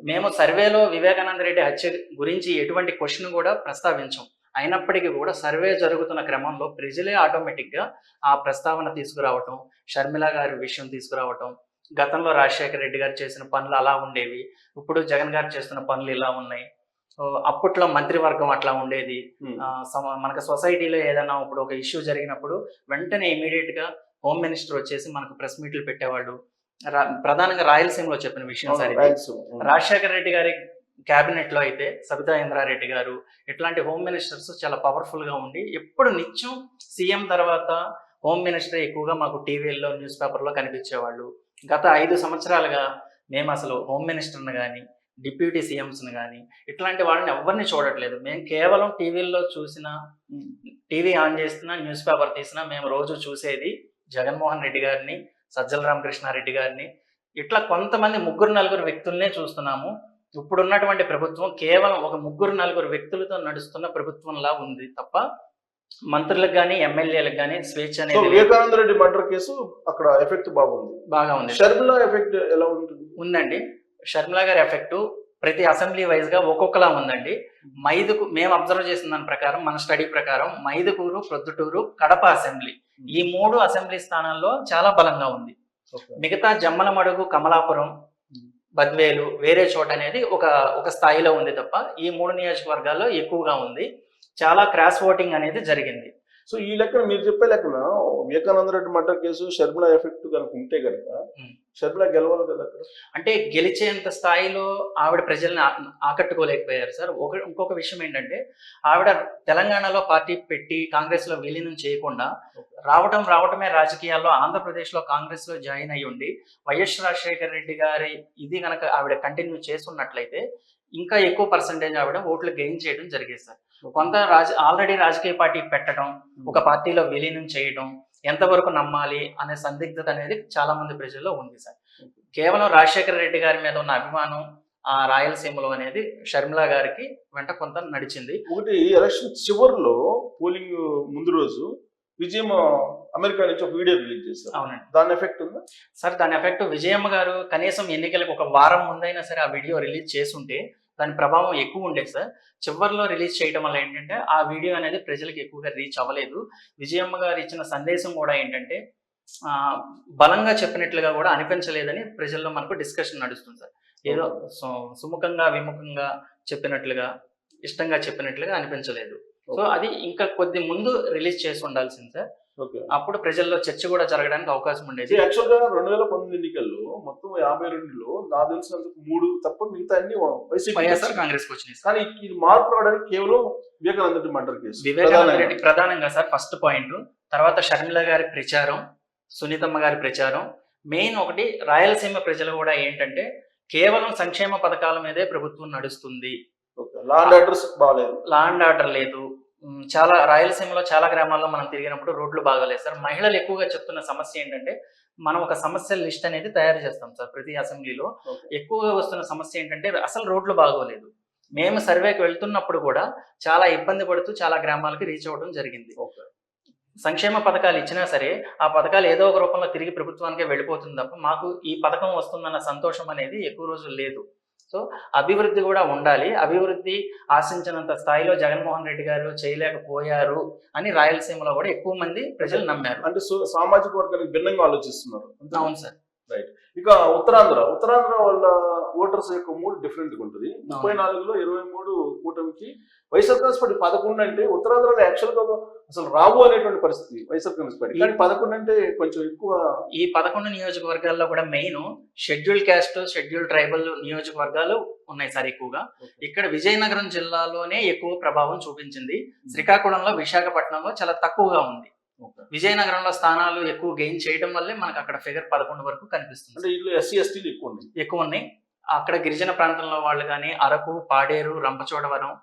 మేము సర్వేలో వివేకానంద రెడ్డి హత్య గురించి ఎటువంటి క్వశ్చన్ కూడా ప్రస్తావించాం. అయినప్పటికీ కూడా సర్వే జరుగుతున్న క్రమంలో ప్రజలే ఆటోమేటిక్ గా ఆ ప్రస్తావన తీసుకురావటం, షర్మిల గారి విషయం తీసుకురావటం, గతంలో రాజశేఖర రెడ్డి గారు చేసిన పనులు అలా ఉండేవి, ఇప్పుడు జగన్ గారు చేస్తున్న పనులు ఇలా ఉన్నాయి, అప్పట్లో మంత్రివర్గం అట్లా ఉండేది, మనకు సొసైటీలో ఏదైనా ఇప్పుడు ఒక ఇష్యూ జరిగినప్పుడు వెంటనే ఇమీడియట్ గా హోమ్ మినిస్టర్ వచ్చేసి మనకు ప్రెస్ మీట్లు పెట్టేవాళ్ళు. ప్రధానంగా రాయలసీమలో చెప్పిన విషయం సార్ ఇది. రాజశేఖర రెడ్డి గారి క్యాబినెట్ లో అయితే సబితా ఇంద్రారెడ్డి గారు ఇట్లాంటి హోమ్ మినిస్టర్స్ చాలా పవర్ఫుల్ గా ఉండి ఎప్పుడు నిత్యం సీఎం తర్వాత హోమ్ మినిస్టర్ ఎక్కువగా మాకు టీవీల్లో న్యూస్ పేపర్లో కనిపించేవాళ్ళు. గత 5 సంవత్సరాలుగా మేము అసలు హోమ్ మినిస్టర్ని కానీ, డిప్యూటీ సీఎంస్ని కానీ ఇట్లాంటి వాళ్ళని ఎవరిని చూడట్లేదు. మేము కేవలం టీవీల్లో చూసినా, టీవీ ఆన్ చేసినా, న్యూస్ పేపర్ తీసినా మేము రోజు చూసేది జగన్మోహన్ రెడ్డి గారిని, సజ్జల రామకృష్ణారెడ్డి గారిని, ఇట్లా కొంతమంది 3-4 వ్యక్తులనే చూస్తున్నాము. ఇప్పుడున్నటువంటి ప్రభుత్వం కేవలం ఒక 3-4 వ్యక్తులతో నడుస్తున్న ప్రభుత్వంలా ఉంది తప్ప మంత్రులకు కానీ, ఎమ్మెల్యేలకు కానీ స్వేచ్ఛ అనేది. వివేకానంద రెడ్డి మర్డర్ కేసు అక్కడ ఎఫెక్ట్ బాగా ఉంది. షర్మిల ఎఫెక్ట్ ఎలా ఉంటుంది? ఉందండి. షర్మిల గారి ఎఫెక్ట్ ప్రతి అసెంబ్లీ వైజ్ గా ఒక్కొక్కలా ఉందండి. మేము అబ్జర్వ్ చేసిన దాని ప్రకారం, మన స్టడీ ప్రకారం మైదుకూరు, ప్రొద్దుటూరు, కడప అసెంబ్లీ, ఈ 3 అసెంబ్లీ స్థానాల్లో చాలా బలంగా ఉంది. మిగతా జమ్మలమడుగు, కమలాపురం, బద్వేలు వేరే చోట అనేది ఒక స్థాయిలో ఉంది తప్ప ఈ 3 నియోజకవర్గాల్లో ఎక్కువగా ఉంది. చాలా క్రాస్ ఓటింగ్ అనేది జరిగింది. సో ఈ లెక్కన మీరు చెప్పే లెక్కన Vivekananda Reddy murder case Sharmila effect కనుక ఉంటే కనుక షర్మిల గెలవాలి కదా అక్కడ. అంటే గెలిచేంత స్థాయిలో ఆవిడ ప్రజల్ని ఆకట్టుకోలేకపోయారు సార్. ఇంకొక విషయం ఏంటంటే ఆవిడ తెలంగాణలో పార్టీ పెట్టి కాంగ్రెస్ లో విలీనం చేయకుండా రావటమే రాజకీయాల్లో ఆంధ్రప్రదేశ్ లో కాంగ్రెస్ లో జాయిన్ అయ్యి ఉండి వైఎస్ రాజశేఖర రెడ్డి గారి ఇది కనుక ఆవిడ కంటిన్యూ చేస్తున్నట్లయితే ఇంకా ఎక్కువ పర్సంటేజ్ ఆవిడ ఓట్లు గెయిన్ చేయడం జరిగేది సార్. కొంత ఆల్రెడీ రాజకీయ పార్టీ పెట్టడం, ఒక పార్టీలో విలీనం చేయడం ఎంతవరకు నమ్మాలి అనే సందిగ్ధత అనేది చాలా మంది ప్రజల్లో ఉంది సార్. కేవలం రాజశేఖర రెడ్డి గారి మీద ఉన్న అభిమానం ఆ రాయలసీమలో అనేది షర్మిల గారికి వెంట కొంత నడిచింది. ఒకటి ఎలక్షన్ చివరిలో పోలింగ్ ముందు రోజు విజయమ్మ అమెరికా నుంచి ఒక వీడియో రిలీజ్ చేశారు. అవునండి. దాని ఎఫెక్ట్ ఉందా సార్? దాని ఎఫెక్ట్ విజయమ్మ గారు కనీసం ఎన్నికలకు ఒక వారం ముందైనా సరే ఆ వీడియో రిలీజ్ చేసుంటే దాని ప్రభావం ఎక్కువ ఉండేది సార్. చివరిలో రిలీజ్ చేయడం వల్ల ఏంటంటే ఆ వీడియో అనేది ప్రజలకు ఎక్కువగా రీచ్ అవ్వలేదు. విజయమ్మ గారు ఇచ్చిన సందేశం కూడా ఏంటంటే బలంగా చెప్పినట్లుగా కూడా అనిపించలేదని ప్రజల్లో మనకు డిస్కషన్ నడుస్తుంది సార్. ఏదో సుముఖంగా విముఖంగా చెప్పినట్లుగా, ఇష్టంగా చెప్పినట్లుగా అనిపించలేదు. సో అది ఇంకా కొద్ది ముందు రిలీజ్ చేసి ఉండాల్సింది సార్. అప్పుడు ప్రజల్లో చర్చ కూడా జరగడానికి అవకాశం ఉండేది. యాక్చువల్ గా 2019 ఎన్నికల్లో మొత్తం 52లో నాకు తెలిసినందుకు 3 తప్ప మిగతా అన్ని వైఎస్ఆర్ కాంగ్రెస్ వచ్చినాయి. కానీ ఇది మార్పు రావడానికి కేవలం వివేకానంద రెడ్డి మర్డర్ కేసు. వివేకానంద రెడ్డి ప్రధానంగా సార్ ఫస్ట్ పాయింట్. తర్వాత షర్మిల గారి ప్రచారం, సునీతమ్మ గారి ప్రచారం. మెయిన్ ఒకటి రాయలసీమ ప్రజలు కూడా ఏంటంటే కేవలం సంక్షేమ పథకాల మీదే ప్రభుత్వం నడుస్తుంది, లా అండ్ ఆర్డర్ లేదు. చాలా రాయలసీమలో చాలా గ్రామాల్లో మనం తిరిగినప్పుడు రోడ్లు బాగాలేదు సార్. మహిళలు ఎక్కువగా చెప్తున్న సమస్య ఏంటంటే మనం ఒక సమస్యల లిస్ట్ అనేది తయారు చేస్తాం సార్ ప్రతి అసెంబ్లీలో. ఎక్కువగా వస్తున్న సమస్య ఏంటంటే అసలు రోడ్లు బాగోలేదు. మేము సర్వేకి వెళ్తున్నప్పుడు కూడా చాలా ఇబ్బంది పడుతూ చాలా గ్రామాలకి రీచ్ అవ్వడం జరిగింది. సంక్షేమ పథకాలు ఇచ్చినా సరే ఆ పథకాలు ఏదో ఒక రూపంలో తిరిగి ప్రభుత్వానికే వెళ్ళిపోతుంది తప్ప మాకు ఈ పథకం వస్తుందన్న సంతోషం అనేది ఎక్కువ రోజులు లేదు. సో అభివృద్ధి కూడా ఉండాలి. అభివృద్ధి ఆశించినంత స్థాయిలో జగన్మోహన్ రెడ్డి గారు చేయలేకపోయారు అని రాయలసీమలో కూడా ఎక్కువ మంది ప్రజలు నమ్మారు. అంటే సామాజిక వర్గానికి భిన్నంగా ఆలోచిస్తున్నారు. అవును సార్. రైట్. ఇక ఉత్తరాంధ్ర వాళ్ళ ఓటర్స్ యొక్క మూడ్ డిఫరెంట్ గా ఉంటుంది. 34లో 23 కూటమికి, వైఎస్ఆర్ కాంగ్రెస్ పార్టీ 11 అంటే ఉత్తరాంధ్రలో యాక్చువల్ గా అసలు రావు అనేటువంటి పరిస్థితి వైఎస్ఆర్ కాంగ్రెస్ పార్టీ, కానీ 11 అంటే కొంచెం ఎక్కువ. ఈ 11 నియోజకవర్గాల్లో కూడా main schedule caste, schedule tribal నియోజకవర్గాలు ఉన్నాయి సార్ ఎక్కువగా. ఇక్కడ విజయనగరం జిల్లాలోనే ఎక్కువ ప్రభావం చూపించింది. శ్రీకాకుళంలో, విశాఖపట్నంలో చాలా తక్కువగా ఉంది. విజయనగరంలో స్థానాలు ఎక్కువ గెయిన్ చేయడం వల్లే మనకు అక్కడ ఫిగర్ 11 వరకు కనిపిస్తుంది. అంటే ఇల్లు ఎస్సీ ఎస్టీలు ఎక్కువ ఉన్నాయి. అక్కడ గిరిజన ప్రాంతంలో వాళ్ళు కానీ అరకు, పాడేరు, రంపచోడవరం,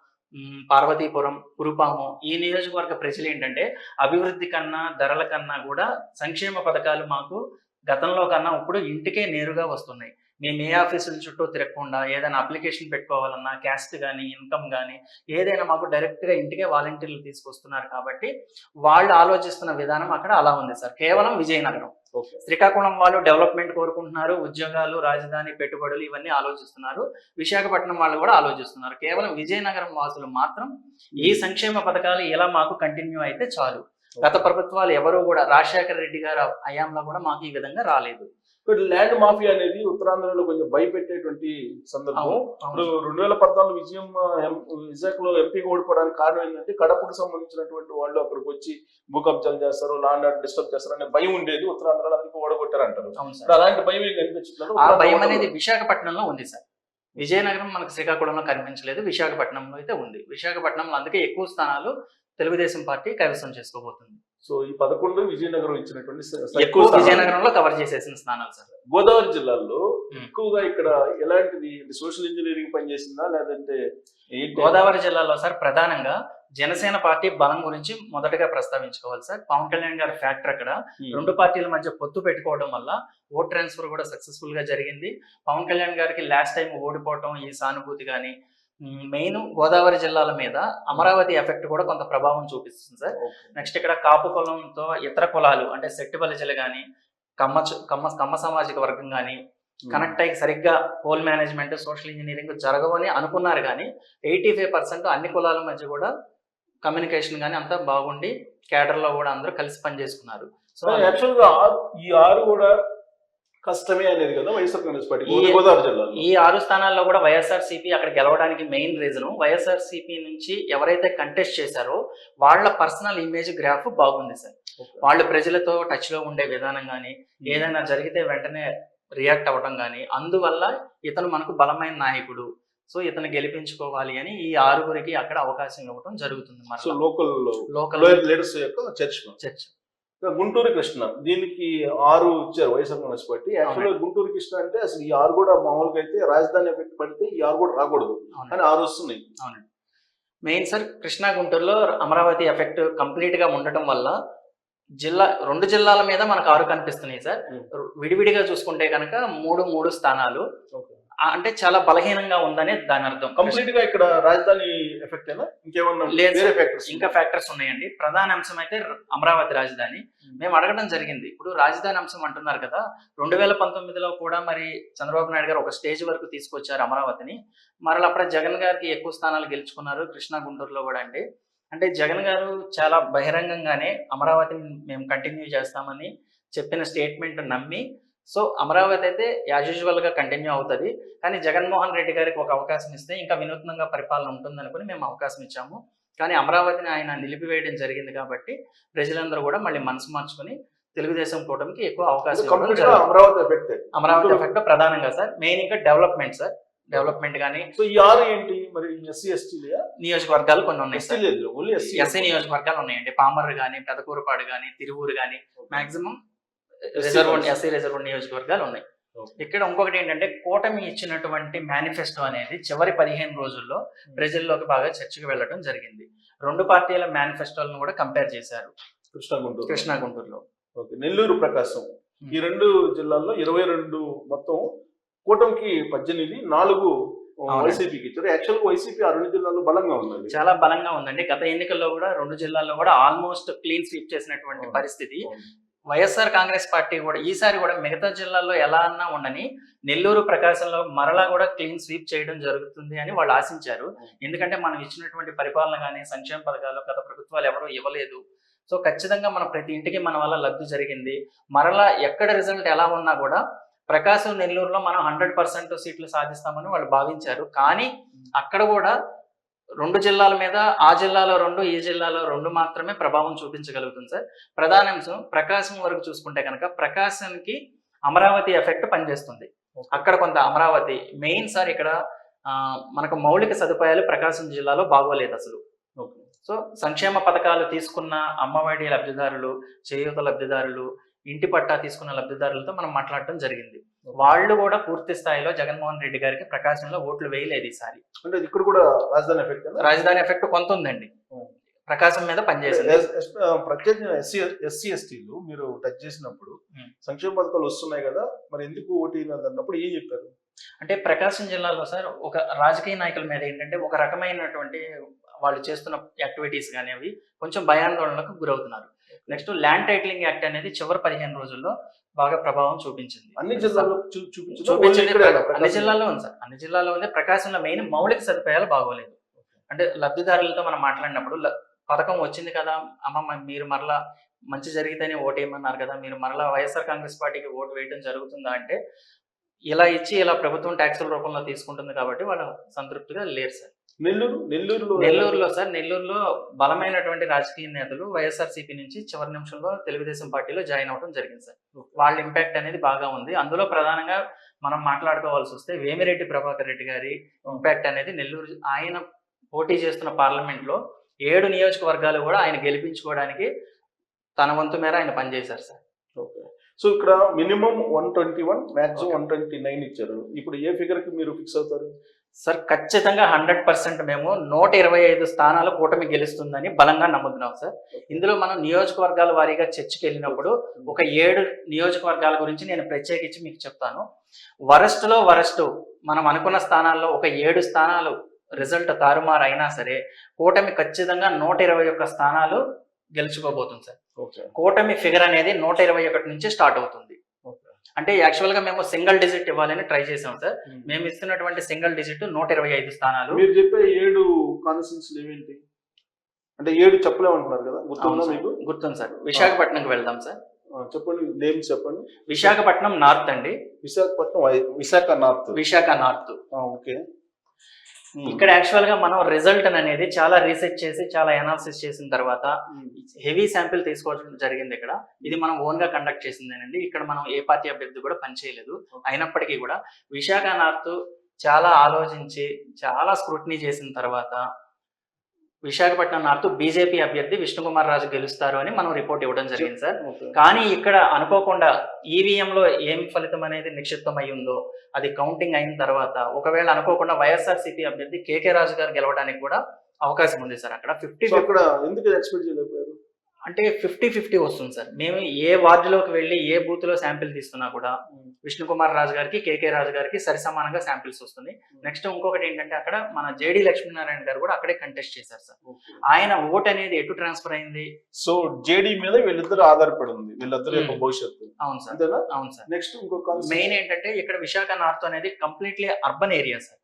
పార్వతీపురం, కురుపాము ఈ నియోజకవర్గ ప్రజలు ఏంటంటే అభివృద్ధి కన్నా, ధరల కన్నా కూడా సంక్షేమ పథకాలు మాకు గతంలో కన్నా ఇప్పుడు ఇంటికే నేరుగా వస్తున్నాయి. మేము ఏ ఆఫీసుల చుట్టూ తిరగకుండా ఏదైనా అప్లికేషన్ పెట్టుకోవాలన్నా, క్యాస్ట్ కానీ, ఇన్కమ్ కానీ ఏదైనా మాకు డైరెక్ట్గా ఇంటికే వాలంటీర్లు తీసుకొస్తున్నారు. కాబట్టి వాళ్ళు ఆలోచిస్తున్న విధానం అక్కడ అలా ఉంది సార్. కేవలం విజయనగరం. శ్రీకాకుళం వాళ్ళు డెవలప్మెంట్ కోరుకుంటున్నారు, ఉద్యోగాలు, రాజధాని, పెట్టుబడులు ఇవన్నీ ఆలోచిస్తున్నారు. విశాఖపట్నం వాళ్ళు కూడా ఆలోచిస్తున్నారు. కేవలం విజయనగరం వాసులు మాత్రం ఈ సంక్షేమ పథకాలు ఇలా మాకు కంటిన్యూ అయితే చాలు. గత ప్రభుత్వాలు ఎవరు కూడా, రాజశేఖర రెడ్డి గారు హయాంలో కూడా మాకు ఈ విధంగా రాలేదు. ల్యాండ్ మాఫియా అనేది ఉత్తరాంధ్రలో కొంచెం భయపెట్టేటువంటి సందర్భం. ఇప్పుడు 2014 విశాఖలో ఎంపీగా ఓడిపోవడానికి కారణం ఏంటంటే కడపకు సంబంధించినటువంటి వాళ్ళు అక్కడికి వచ్చి భూ కబ్జాలు చేస్తారు, ల్యాండ్ ఆర్డర్ డిస్టర్బ్ చేస్తారు అనే భయం ఉండేది ఉత్తరాంధ్రలో, అందుకు ఓడగొట్టారు అంటారు. అలాంటి భయం ఏం కనిపించట్లేదు. ఆ భయం అనేది విశాఖపట్నంలో ఉంది సార్. విజయనగరం మనకు శ్రీకాకుళంలో కనిపించలేదు, విశాఖపట్నంలో అయితే ఉంది. విశాఖపట్నంలో అందుకే ఎక్కువ స్థానాలు తెలుగుదేశం పార్టీ కైవసం చేసుకోబోతుంది. సో ఈ 11 విజయనగరం ఇచ్చినటువంటి ఎక్కువ విజయనగరంలో కవర్ చేసేసిన స్థానాలు సార్. గోదావరి జిల్లాలో ఎక్కువగా ఇక్కడ ఎలాంటిది సోషల్ ఇంజనీరింగ్ పనిచేసిందా లేదంటే? గోదావరి జిల్లాలో సార్ ప్రధానంగా జనసేన పార్టీ బలం గురించి మొదటగా ప్రస్తావించుకోవాలి సార్. పవన్ కళ్యాణ్ గారి ఫ్యాక్టర్ అక్కడ రెండు పార్టీల మధ్య పొత్తు పెట్టుకోవడం వల్ల ఓట్ ట్రాన్స్ఫర్ కూడా సక్సెస్ఫుల్ గా జరిగింది. పవన్ కళ్యాణ్ గారికి లాస్ట్ టైం ఓడిపోవటం, ఈ సానుభూతి కానీ మెయిన్ గోదావరి జిల్లాల మీద అమరావతి ఎఫెక్ట్ కూడా కొంత ప్రభావం చూపిస్తుంది సార్. నెక్స్ట్ ఇక్కడ కాపు కులంతో ఇతర కులాలు అంటే సెట్టి బలిజలు కానీ, కమ్మ సామాజిక వర్గం కానీ కనెక్ట్ అయ్యి సరిగ్గా పోల్ మేనేజ్మెంట్, సోషల్ ఇంజనీరింగ్ జరగవని అనుకున్నారు. కానీ 85% అన్ని కులాల మధ్య కూడా కమ్యూనికేషన్ కానీ అంతా బాగుండి కేడర్ లో కూడా అందరూ కలిసి పనిచేసుకున్నారు. సో యాక్చువల్ గా ఈ 6 కూడా కష్టమే అనేది కదా వైఎస్ఆర్ కాంగ్రెస్ పార్టీ గోదావరి జిల్లాలో. ఈ 6 స్థానాల్లో కూడా వైఎస్ఆర్సీపీ అక్కడ గెలవడానికి మెయిన్ రీజన్ వైఎస్ఆర్సీపీ నుంచి ఎవరైతే కంటెస్ట్ చేశారో వాళ్ళ పర్సనల్ ఇమేజ్ గ్రాఫ్ బాగుంది సార్. వాళ్ళు ప్రజలతో టచ్ లో ఉండే విధానం కానీ, ఏదైనా జరిగితే వెంటనే రియాక్ట్ అవ్వడం కానీ, అందువల్ల ఇతను మనకు బలమైన నాయకుడు, సో ఇతను గెలిపించుకోవాలి అని ఈ 6గురికి అక్కడ అవకాశం ఇవ్వడం జరుగుతుంది. లోకల్ లీడర్స్ యొక్క చర్చ. గుంటూరు కృష్ణ దీనికి 6 ఇచ్చారు వైఎస్ఆర్ కాంగ్రెస్ పార్టీ. యాక్చువల్గా గుంటూరు కృష్ణ అంటే అసలు ఈ 6 కూడా మామూలుగా అయితే రాజధాని ఎఫెక్ట్ పడితే ఈ 6 కూడా రాకూడదు, కానీ 6 వస్తున్నాయి. అవునండి. మెయిన్ సార్ కృష్ణా గుంటూరులో అమరావతి ఎఫెక్ట్ కంప్లీట్ గా ఉండటం వల్ల రెండు జిల్లాల మీద మనకు 6 కనిపిస్తున్నాయి సార్. విడివిడిగా చూసుకుంటే కనుక 3 స్థానాలు అంటే చాలా బలహీనంగా ఉందనే దాని అర్థం. కంప్లీట్ గా ఇక్కడ రాజధాని ఎఫెక్ట్ ఇంకేమన్నా లేదు, ఇంకా ఫ్యాక్టర్స్ ఉన్నాయండి. ప్రధాన అంశం అయితే అమరావతి రాజధాని. మేము అడగడం జరిగింది, ఇప్పుడు రాజధాని అంశం అంటున్నారు కదా, 2019లో కూడా మరి చంద్రబాబు నాయుడు గారు ఒక స్టేజ్ వరకు తీసుకొచ్చారు అమరావతిని. మరలా అప్పుడు జగన్ గారికి ఎక్కువ స్థానాలు గెలుచుకున్నారు కృష్ణా గుంటూరులో కూడా. అంటే జగన్ గారు చాలా బహిరంగంగానే అమరావతిని మేము కంటిన్యూ చేస్తామని చెప్పిన స్టేట్మెంట్ నమ్మి, సో అమరావతి అయితే యాజ్ యూజువల్ గా కంటిన్యూ అవుతుంది, కానీ జగన్మోహన్ రెడ్డి గారికి ఒక అవకాశం ఇస్తే ఇంకా వినూత్నంగా పరిపాలన ఉంటుంది అనుకుని మేము అవకాశం ఇచ్చాము. కానీ అమరావతిని ఆయన నిలిపివేయడం జరిగింది కాబట్టి ప్రజలందరూ కూడా మళ్ళీ మనసు మార్చుకుని తెలుగుదేశం కూటమికి ఎక్కువ అవకాశం. అమరావతి ఎఫెక్ట్ ప్రధానంగా సార్. మెయిన్ ఇంకా డెవలప్మెంట్ సార్, డెవలప్మెంట్ కానీ. సో ఈ 6 ఏంటి మరి? ఎస్సీ ఎస్టీ నియోజకవర్గాలు కొన్ని ఉన్నాయి సార్. ఎస్సీ నియోజకవర్గాలు ఉన్నాయండి. పామర్రు కానీ, పెదకూరుపాడు కానీ, తిరువూరు కానీ మాక్సిమం ఎస్సీ రిజర్వ్ నియోజకవర్గాలు ఉన్నాయి. ఇక్కడ ఇంకొకటి ఏంటంటే కూటమి ఇచ్చినటువంటి మేనిఫెస్టో అనేది చివరి 15 రోజుల్లో ప్రజల్లోకి బాగా చర్చకు వెళ్ళడం జరిగింది. రెండు పార్టీల మేనిఫెస్టోలను కూడా కంపేర్ చేశారు కృష్ణా గుంటూరులో. నెల్లూరు ప్రకాశం ఈ 2 జిల్లాల్లో 22 మొత్తం, కూటమికి 18, 4 వైసీపీకి ఇచ్చారు. యాక్చువల్ వైసీపీ 2 జిల్లాల్లో బలంగా ఉందండి, చాలా బలంగా ఉందండి. గత ఎన్నికల్లో కూడా 2 జిల్లాల్లో కూడా ఆల్మోస్ట్ క్లీన్ స్వీప్ చేసినటువంటి పరిస్థితి. వైఎస్ఆర్ కాంగ్రెస్ పార్టీ కూడా ఈసారి కూడా మిగతా జిల్లాల్లో ఎలా అన్నా ఉండని నెల్లూరు ప్రకాశంలో మరలా కూడా క్లీన్ స్వీప్ చేయడం జరుగుతుంది అని వాళ్ళు ఆశించారు. ఎందుకంటే మనం ఇచ్చినటువంటి పరిపాలన కానీ సంక్షేమ పథకాలు గత ప్రభుత్వాలు ఎవరూ ఇవ్వలేదు. సో ఖచ్చితంగా మన ప్రతి ఇంటికి మన వల్ల లబ్ధి జరిగింది. మరలా ఎక్కడ రిజల్ట్ ఎలా ఉన్నా కూడా ప్రకాశం నెల్లూరులో మనం 100% సీట్లు సాధిస్తామని వాళ్ళు భావించారు. కానీ అక్కడ కూడా 2 జిల్లాల మీద ఆ జిల్లాలో 2 ఈ జిల్లాలో 2 మాత్రమే ప్రభావం చూపించగలుగుతుంది సార్. ప్రధాన అంశం ప్రకాశం వరకు చూసుకుంటే కనుక ప్రకాశంకి అమరావతి ఎఫెక్ట్ పనిచేస్తుంది. అక్కడ కొంత అమరావతి మెయిన్ సార్. ఇక్కడ మనకు మౌలిక సదుపాయాలు ప్రకాశం జిల్లాలో బాగోలేదు అసలు. సో సంక్షేమ పథకాలు తీసుకున్న అమ్మఒడి లబ్ధిదారులు, చేయూత లబ్ధిదారులు, ఇంటి పట్టా తీసుకున్న లబ్ధిదారులతో మనం మాట్లాడటం జరిగింది. వాళ్ళు కూడా పూర్తి స్థాయిలో జగన్మోహన్ రెడ్డి గారికి ప్రకాశంలో ఓట్లు వేయలేదు ఈసారి. అంటే ఇక్కడ కూడా రాజధాని ఎఫెక్ట్ కొంత ఉందండి, ప్రకాశం మీద పనిచేసింది. ప్రత్యేకంగా ఎస్సీ ఎస్టీలు మీరు టచ్ చేసినప్పుడు సంక్షేమ పథకాలు వస్తున్నాయి కదా, మరి ఎందుకు ఓటీ అన్నప్పుడు ఏం చెప్పారు? అంటే ప్రకాశం జిల్లాలో సార్ ఒక రాజకీయ నాయకుల మీద ఏంటంటే ఒక రకమైనటువంటి వాళ్ళు చేస్తున్న యాక్టివిటీస్ కానీ అవి కొంచెం భయాందోళనకు గురవుతున్నారు. నెక్స్ట్ ల్యాండ్ టైటిలింగ్ యాక్ట్ అనేది చివరి 15 రోజుల్లో బాగా ప్రభావం చూపించింది. అన్ని జిల్లాల్లో అన్ని జిల్లాల్లో ఉంది సార్. అన్ని జిల్లాల్లో ఉంది. ప్రకాశంలో మెయిన్ మౌలిక సదుపాయాలు బాగోలేదు. అంటే లబ్ధిదారులతో మనం మాట్లాడినప్పుడు పథకం వచ్చింది కదా అమ్మ, మీరు మరలా మంచి జరిగితేనే ఓటు వేయమన్నారు కదా, మీరు మరలా వైఎస్ఆర్ కాంగ్రెస్ పార్టీకి ఓటు వేయడం జరుగుతుందా అంటే ఇలా ఇచ్చి ఇలా ప్రభుత్వం ట్యాక్సుల రూపంలో తీసుకుంటుంది కాబట్టి వాళ్ళు సంతృప్తిగా లేరు సార్. నెల్లూరులో సార్, నెల్లూరులో బలమైనటువంటి రాజకీయ నేతలు వైఎస్ఆర్సీపీ నుంచి చివరి నిమిషంలో తెలుగుదేశం పార్టీలో జాయిన్ అవడం జరిగింది సార్. వాళ్ళ ఇంపాక్ట్ అనేది బాగా ఉంది. అందులో ప్రధానంగా మనం మాట్లాడుకోవాల్సి వస్తే వేమిరెడ్డి ప్రభాకర్ రెడ్డి గారి ఇంపాక్ట్ అనేది నెల్లూరు, ఆయన పోటీ చేస్తున్న పార్లమెంట్ లో 7 నియోజకవర్గాలు కూడా ఆయన గెలిపించుకోవడానికి తన వంతు మేర ఆయన పనిచేశారు సార్. సో ఇక్కడ మినిమం 121, మాక్సిమం 129 ఇచ్చారు. ఇప్పుడు ఏ ఫిగర్ కి మీరు ఫిక్స్ అవుతారు సార్? ఖచ్చితంగా 100% మేము 125 స్థానాలు కూటమి గెలుస్తుందని బలంగా నమ్ముతున్నాం సార్. ఇందులో మనం నియోజకవర్గాల వారీగా చర్చకి వెళ్ళినప్పుడు ఒక 7 నియోజకవర్గాల గురించి నేను ప్రత్యేకించి మీకు చెప్తాను. వరస్ట్ లో వరస్ట్ మనం అనుకున్న స్థానాల్లో ఒక 7 స్థానాలు రిజల్ట్ తారుమారు అయినా సరే కూటమి ఖచ్చితంగా 121 స్థానాలు గెలుచుకోబోతుంది సార్. కూటమి ఫిగర్ అనేది 121 నుంచి స్టార్ట్ అవుతుంది. అంటే యాక్చువల్ గా మేము సింగిల్ డిజిట్ ఇవ్వాలని ట్రై చేసాం సార్. మేము ఇస్తున్నటువంటి సింగిల్ డిజిట్ 125 స్థానాలు. మీరు చెప్పే 7 కాన్స్టిట్యూన్సీలు ఏమేంటి అంటే 7 చెప్పలేమంటున్నారు కదా, గుర్తుందా మీకు? గుర్తుంది సార్. విశాఖపట్నంకి వెళ్దాం సార్. చెప్పండి, నేమ్స్ చెప్పండి. విశాఖపట్నం నార్త్ అండి. విశాఖ నార్త్. ఓకే. ఇక్కడ యాక్చువల్ గా మనం రిజల్ట్ అనేది చాలా రీసెర్చ్ చేసి చాలా అనాలిసిస్ చేసిన తర్వాత హెవీ శాంపిల్ తీసుకోవడం జరిగింది. ఇక్కడ ఇది మనం ఓన్ గా కండక్ట్ చేసిందేనండి. ఇక్కడ మనం ఏ పార్టీ అభ్యర్థి కూడా పనిచేయలేదు. అయినప్పటికీ కూడా విశాఖ నార్త్ చాలా ఆలోచించి చాలా స్క్రూటినీ చేసిన తర్వాత విశాఖపట్నం నార్త్ బీజేపీ అభ్యర్థి విష్ణుకుమార్ రాజు గెలుస్తారు అని మనం రిపోర్ట్ ఇవ్వడం జరిగింది సార్. కానీ ఇక్కడ అనుకోకుండా ఈవీఎంలో ఏం ఫలితం అనేది నిక్షిప్తం అయి ఉందో అది కౌంటింగ్ అయిన తర్వాత ఒకవేళ అనుకోకుండా వైఎస్ఆర్సీపీ అభ్యర్థి కేకే రాజు గారు గెలవడానికి కూడా అవకాశం ఉంది సార్. అక్కడ 50 అంటే 50-50 వస్తుంది సార్. మేము ఏ వార్డులోకి వెళ్ళి ఏ బూత్ లో శాంపిల్ తీస్తున్నా కూడా విష్ణుకుమార్ రాజు గారికి, కేకే రాజు గారికి సరిసమానంగా శాంపిల్స్ వస్తుంది. నెక్స్ట్ ఇంకొకటి ఏంటంటే అక్కడ మన జేడి లక్ష్మీనారాయణ గారు కూడా అక్కడే కంటెస్ట్ చేశారు సార్. ఆయన ఓట్ అనేది ఎటు ట్రాన్స్ఫర్ అయింది? సో జేడి మీద వీళ్ళిద్దరు ఆధారపడి ఉంది, వీళ్ళిద్దరు యొక్క భవిష్యత్తు. అవును సార్, అవును సార్. నెక్స్ట్ ఇంకొక మెయిన్ ఏంటంటే ఇక్కడ విశాఖ నార్త్ అనేది completely urban area sir.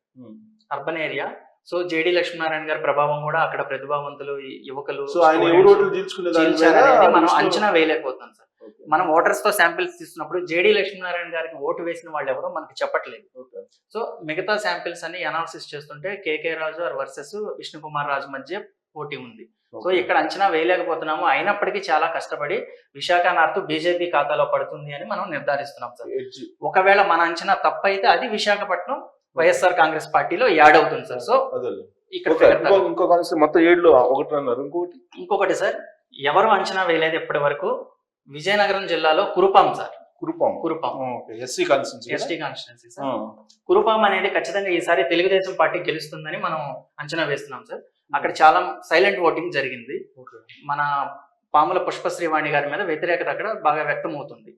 Urban area. So JD Lakshminarayana గారి ప్రభావం కూడా అక్కడ ప్రతిభావంతులు, యువకులు మనం అంచనా వేయలేకపోతున్నాం సార్. మనం ఓటర్స్ తో శాంపిల్స్ తీసుకున్నప్పుడు జేడి లక్ష్మీనారాయణ గారికి ఓటు వేసిన వాళ్ళు ఎవరో మనకి చెప్పట్లేదు. సో మిగతా శాంపిల్స్ అన్ని అనాలిసిస్ చేస్తుంటే కేకే రాజు వర్సెస్ విష్ణుకుమార్ రాజు మధ్య పోటీ ఉంది. సో ఇక్కడ అంచనా వేయలేకపోతున్నాము. అయినప్పటికీ చాలా కష్టపడి విశాఖ నార్త్ బీజేపీ ఖాతాలో పడుతుంది అని మనం నిర్ధారిస్తున్నాం సార్. ఒకవేళ మన అంచనా తప్పైతే అది విశాఖపట్నం వైఎస్ఆర్ కాంగ్రెస్ పార్టీలో యాడ్ అవుతుంది సార్. సో ఇక్కడ ఇంకొకటి సార్, ఎవరు అంచనా వేయలేదు ఇప్పటి వరకు, విజయనగరం జిల్లాలో Kurupam sir. Kurupam ST constituency sir. Kurupam అనేది ఖచ్చితంగా ఈసారి తెలుగుదేశం పార్టీ గెలుస్తుందని మనం అంచనా వేస్తున్నాం సార్. అక్కడ చాలా సైలెంట్ ఓటింగ్ జరిగింది. మన పాముల పుష్పశ్రీవాణి గారి మీద వ్యతిరేకత అక్కడ బాగా వ్యక్తం అవుతుంది.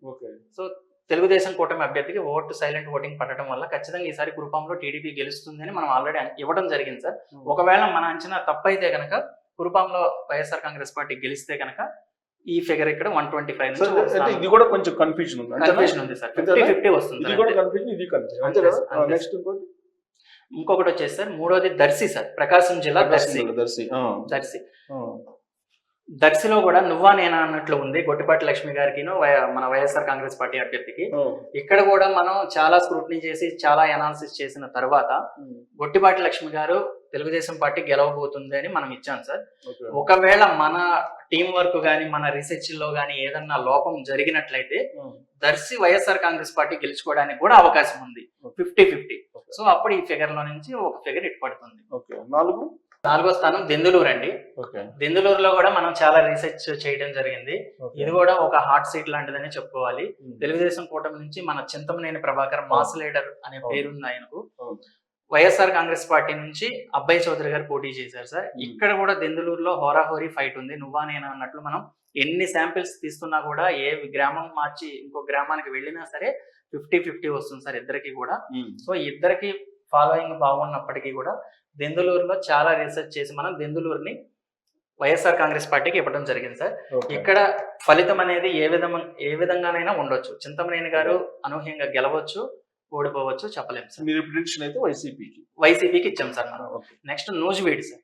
సో తెలుగుదేశం కూటమి అభ్యర్థికి సైలెంట్ ఓటింగ్ పడటం వల్ల ఖచ్చితంగా ఈసారి కురుపాంలో టీడీపీ గెలుస్తుంది అని మనం ఆల్రెడీ ఇవ్వడం జరిగింది సార్. ఒకవేళ మన అంచనా తప్పైతే కనుక కురుపాంలో వైఎస్ఆర్ కాంగ్రెస్ పార్టీ గెలిస్తే కనుక ఈ ఫిగర్ ఇక్కడ 125 సో నుంచి అంటే ఇది కూడా కొంచెం కన్ఫ్యూజన్ ఉంది అంతేనా? కన్ఫ్యూజన్ ఉంది సార్. అంతేనా? 50-50 వస్తుంది ఇది సార్ కూడా అంతే. కన్ఫ్యూజన్, ఇది కన్ఫ్యూజన్ అంతే అంతే కదా. సార్, అంతే. నెక్స్ట్ ఇంకోటి ఇంకొకటి వచ్చేసి సార్ మూడోది దర్శి సార్, ప్రకాశం జిల్లా దర్శి. దర్శి దర్శి దర్శిలో కూడా నువ్వా నేనా అన్నట్లు ఉంది గొట్టిపాటి లక్ష్మి గారికి మన వైఎస్ఆర్ కాంగ్రెస్ పార్టీ అభ్యర్థికి. ఇక్కడ కూడా మనం చాలా స్క్రూటినీ చేసి చాలా అనాలిసిస్ చేసిన తర్వాత గొట్టిపాటి లక్ష్మి గారు తెలుగుదేశం పార్టీ గెలవబోతుంది అని మనం ఇచ్చాం సార్. ఒకవేళ మన టీం వర్క్ గానీ మన రీసెర్చ్ లో గానీ ఏదన్నా లోపం జరిగినట్లయితే దర్శి వైఎస్ఆర్ కాంగ్రెస్ పార్టీ గెలుచుకోవడానికి కూడా అవకాశం ఉంది 50-50. సో అప్పుడు ఈ ఫిగర్ లో నుంచి ఒక ఫిగర్ ఇటు పడుతుంది. నాలుగో స్థానం దెందులూరు అండి. దెందులూరులో కూడా మనం చాలా రీసెర్చ్ చేయడం జరిగింది. ఇది కూడా ఒక హాట్ సీట్ లాంటిదని చెప్పుకోవాలి. తెలుగుదేశం కూటమి నుంచి మన చింతమనేని ప్రభాకర్ మాస్ లీడర్ అనే పేరుంది ఆయనకు. వైఎస్ఆర్ కాంగ్రెస్ పార్టీ నుంచి అబ్బాయి చౌదరి గారు పోటీ చేశారు సార్. ఇక్కడ కూడా దెందులూరులో హోరాహోరీ ఫైట్ ఉంది. నువ్వా నేనా అన్నట్లు మనం ఎన్ని శాంపిల్స్ తీస్తున్నా కూడా ఏ గ్రామం మార్చి ఇంకో గ్రామానికి వెళ్ళినా సరే 50-50 వస్తుంది సార్ ఇద్దరికి కూడా. సో ఇద్దరికి ఫాలోయింగ్ బాగున్నప్పటికీ కూడా దెందులూరులో చాలా రీసెర్చ్ చేసి మనం దెందులూరుని వైఎస్ఆర్ కాంగ్రెస్ పార్టీకి ఇవ్వడం జరిగింది సార్. ఇక్కడ ఫలితం అనేది ఏ విధంగానైనా ఉండొచ్చు. చింతమనేని గారు అనూహ్యంగా గెలవచ్చు, ఓడిపోవచ్చు, చెప్పలేము సార్. మీరు ప్రిడిక్షన్ అయితే వైసీపీకి ఇచ్చాం సార్ మనం. Next Nuzvid sir.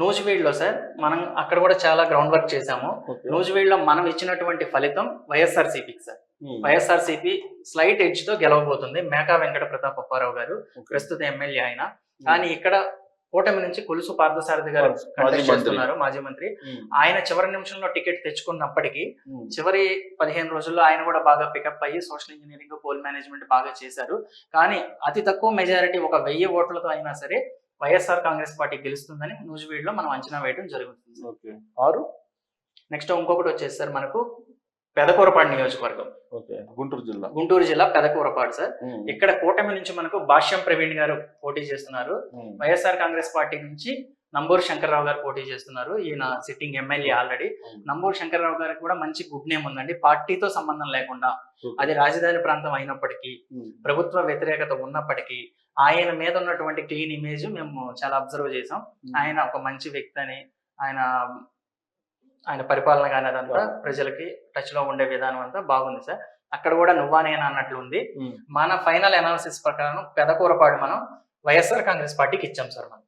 నూజివీడులో సార్ మనం అక్కడ కూడా చాలా గ్రౌండ్ వర్క్ చేశాము. నూజివీడులో మనం ఇచ్చినటువంటి ఫలితం వైఎస్ఆర్సీపీకి సార్. వైఎస్ఆర్సీపీ స్లైట్ ఎడ్జ్ తో గెలవబోతుంది. మేకా వెంకట ప్రతాప్ అప్పారావు గారు ప్రస్తుత ఎమ్మెల్యే ఆయన. కానీ ఇక్కడ కూటమి నుంచి కొలుసు పార్థసారథి గారు కంటెస్ట్ చేస్తున్నారు, మాజీ మంత్రి. ఆయన చివరి నిమిషంలో టికెట్ తెచ్చుకున్నప్పటికీ చివరి 15 రోజుల్లో ఆయన కూడా బాగా పికప్ అయ్యి సోషల్ ఇంజనీరింగ్, పోల్ మేనేజ్మెంట్ బాగా చేశారు. కానీ అతి తక్కువ మెజారిటీ ఒక 1000 ఓట్లతో అయినా సరే వైఎస్ఆర్ కాంగ్రెస్ పార్టీ గెలుస్తుందని నూజివీడులో మనం అంచనా వేయడం జరుగుతుంది. నెక్స్ట్ ఇంకొకటి వచ్చేసి సార్ మనకు పెదకూరపాడు నియోజకవర్గం, గుంటూరు జిల్లా పెదకూరపాడు సార్. ఇక్కడ కూటమి నుంచి మనకు భాష్యం ప్రవీణ్ గారు పోటీ చేస్తున్నారు. వైఎస్ఆర్ కాంగ్రెస్ పార్టీ నుంచి నంబూరు శంకర్రావు గారు పోటీ చేస్తున్నారు. ఈయన sitting MLA already. Namburu Shankar Rao గారికి కూడా మంచి గుడ్ నేమ్ ఉందండి. పార్టీతో సంబంధం లేకుండా, అది రాజధాని ప్రాంతం అయినప్పటికీ, ప్రభుత్వ వ్యతిరేకత ఉన్నప్పటికీ ఆయన మీద ఉన్నటువంటి క్లీన్ ఇమేజ్ మేము చాలా అబ్జర్వ్ చేసాం. ఆయన ఒక మంచి వ్యక్తి అని, ఆయన పరిపాలన కానీ అదంతా ప్రజలకి టచ్ లో ఉండే విధానం అంతా బాగుంది సార్. అక్కడ కూడా నువ్వా నేనా అన్నట్లు ఉంది. మన ఫైనల్ అనాలిసిస్ ప్రకారం పెదకూరపాడు మనం వైఎస్ఆర్ కాంగ్రెస్ పార్టీకి ఇచ్చాం సార్. మనం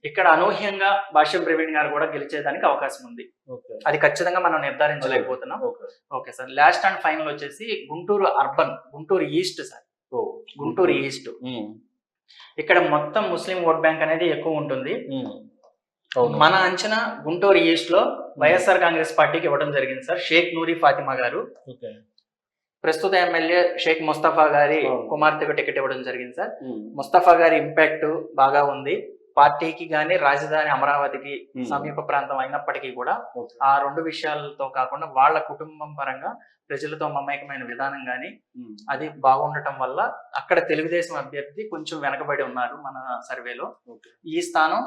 ఇక్కడ అనూహ్యంగా భాష్యం ప్రవీణ్ గారు కూడా గెలిచేదానికి అవకాశం ఉంది. అది ఖచ్చితంగా మనం నిర్ధారించలేకపోతున్నాం. Okay sir. Last and final వచ్చేసి Guntur urban, Guntur east sir. Guntur east ఇక్కడ మొత్తం ముస్లిం ఓట్ బ్యాంక్ అనేది ఎక్కువ ఉంటుంది. మన అంచనా గుంటూరు ఈస్ట్ లో వైఎస్ఆర్ కాంగ్రెస్ పార్టీకి ఇవ్వడం జరిగింది సార్. షేక్ నూరి ఫాతిమా గారు ప్రస్తుత ఎమ్మెల్యే షేక్ ముస్తఫా గారి కుమార్తెకు టికెట్ ఇవ్వడం జరిగింది సార్. ముస్తఫా గారి ఇంపాక్ట్ బాగా ఉంది పార్టీకి గానీ, రాజధాని అమరావతికి సమీప ప్రాంతం అయినప్పటికీ కూడా ఆ రెండు విషయాలతో కాకుండా వాళ్ళ కుటుంబం పరంగా ప్రజలతో మమేకమైన విధానం గానీ అది బాగుండటం వల్ల అక్కడ తెలుగుదేశం అభ్యర్థి కొంచెం వెనకబడి ఉన్నారు మన సర్వేలో. ఈ స్థానం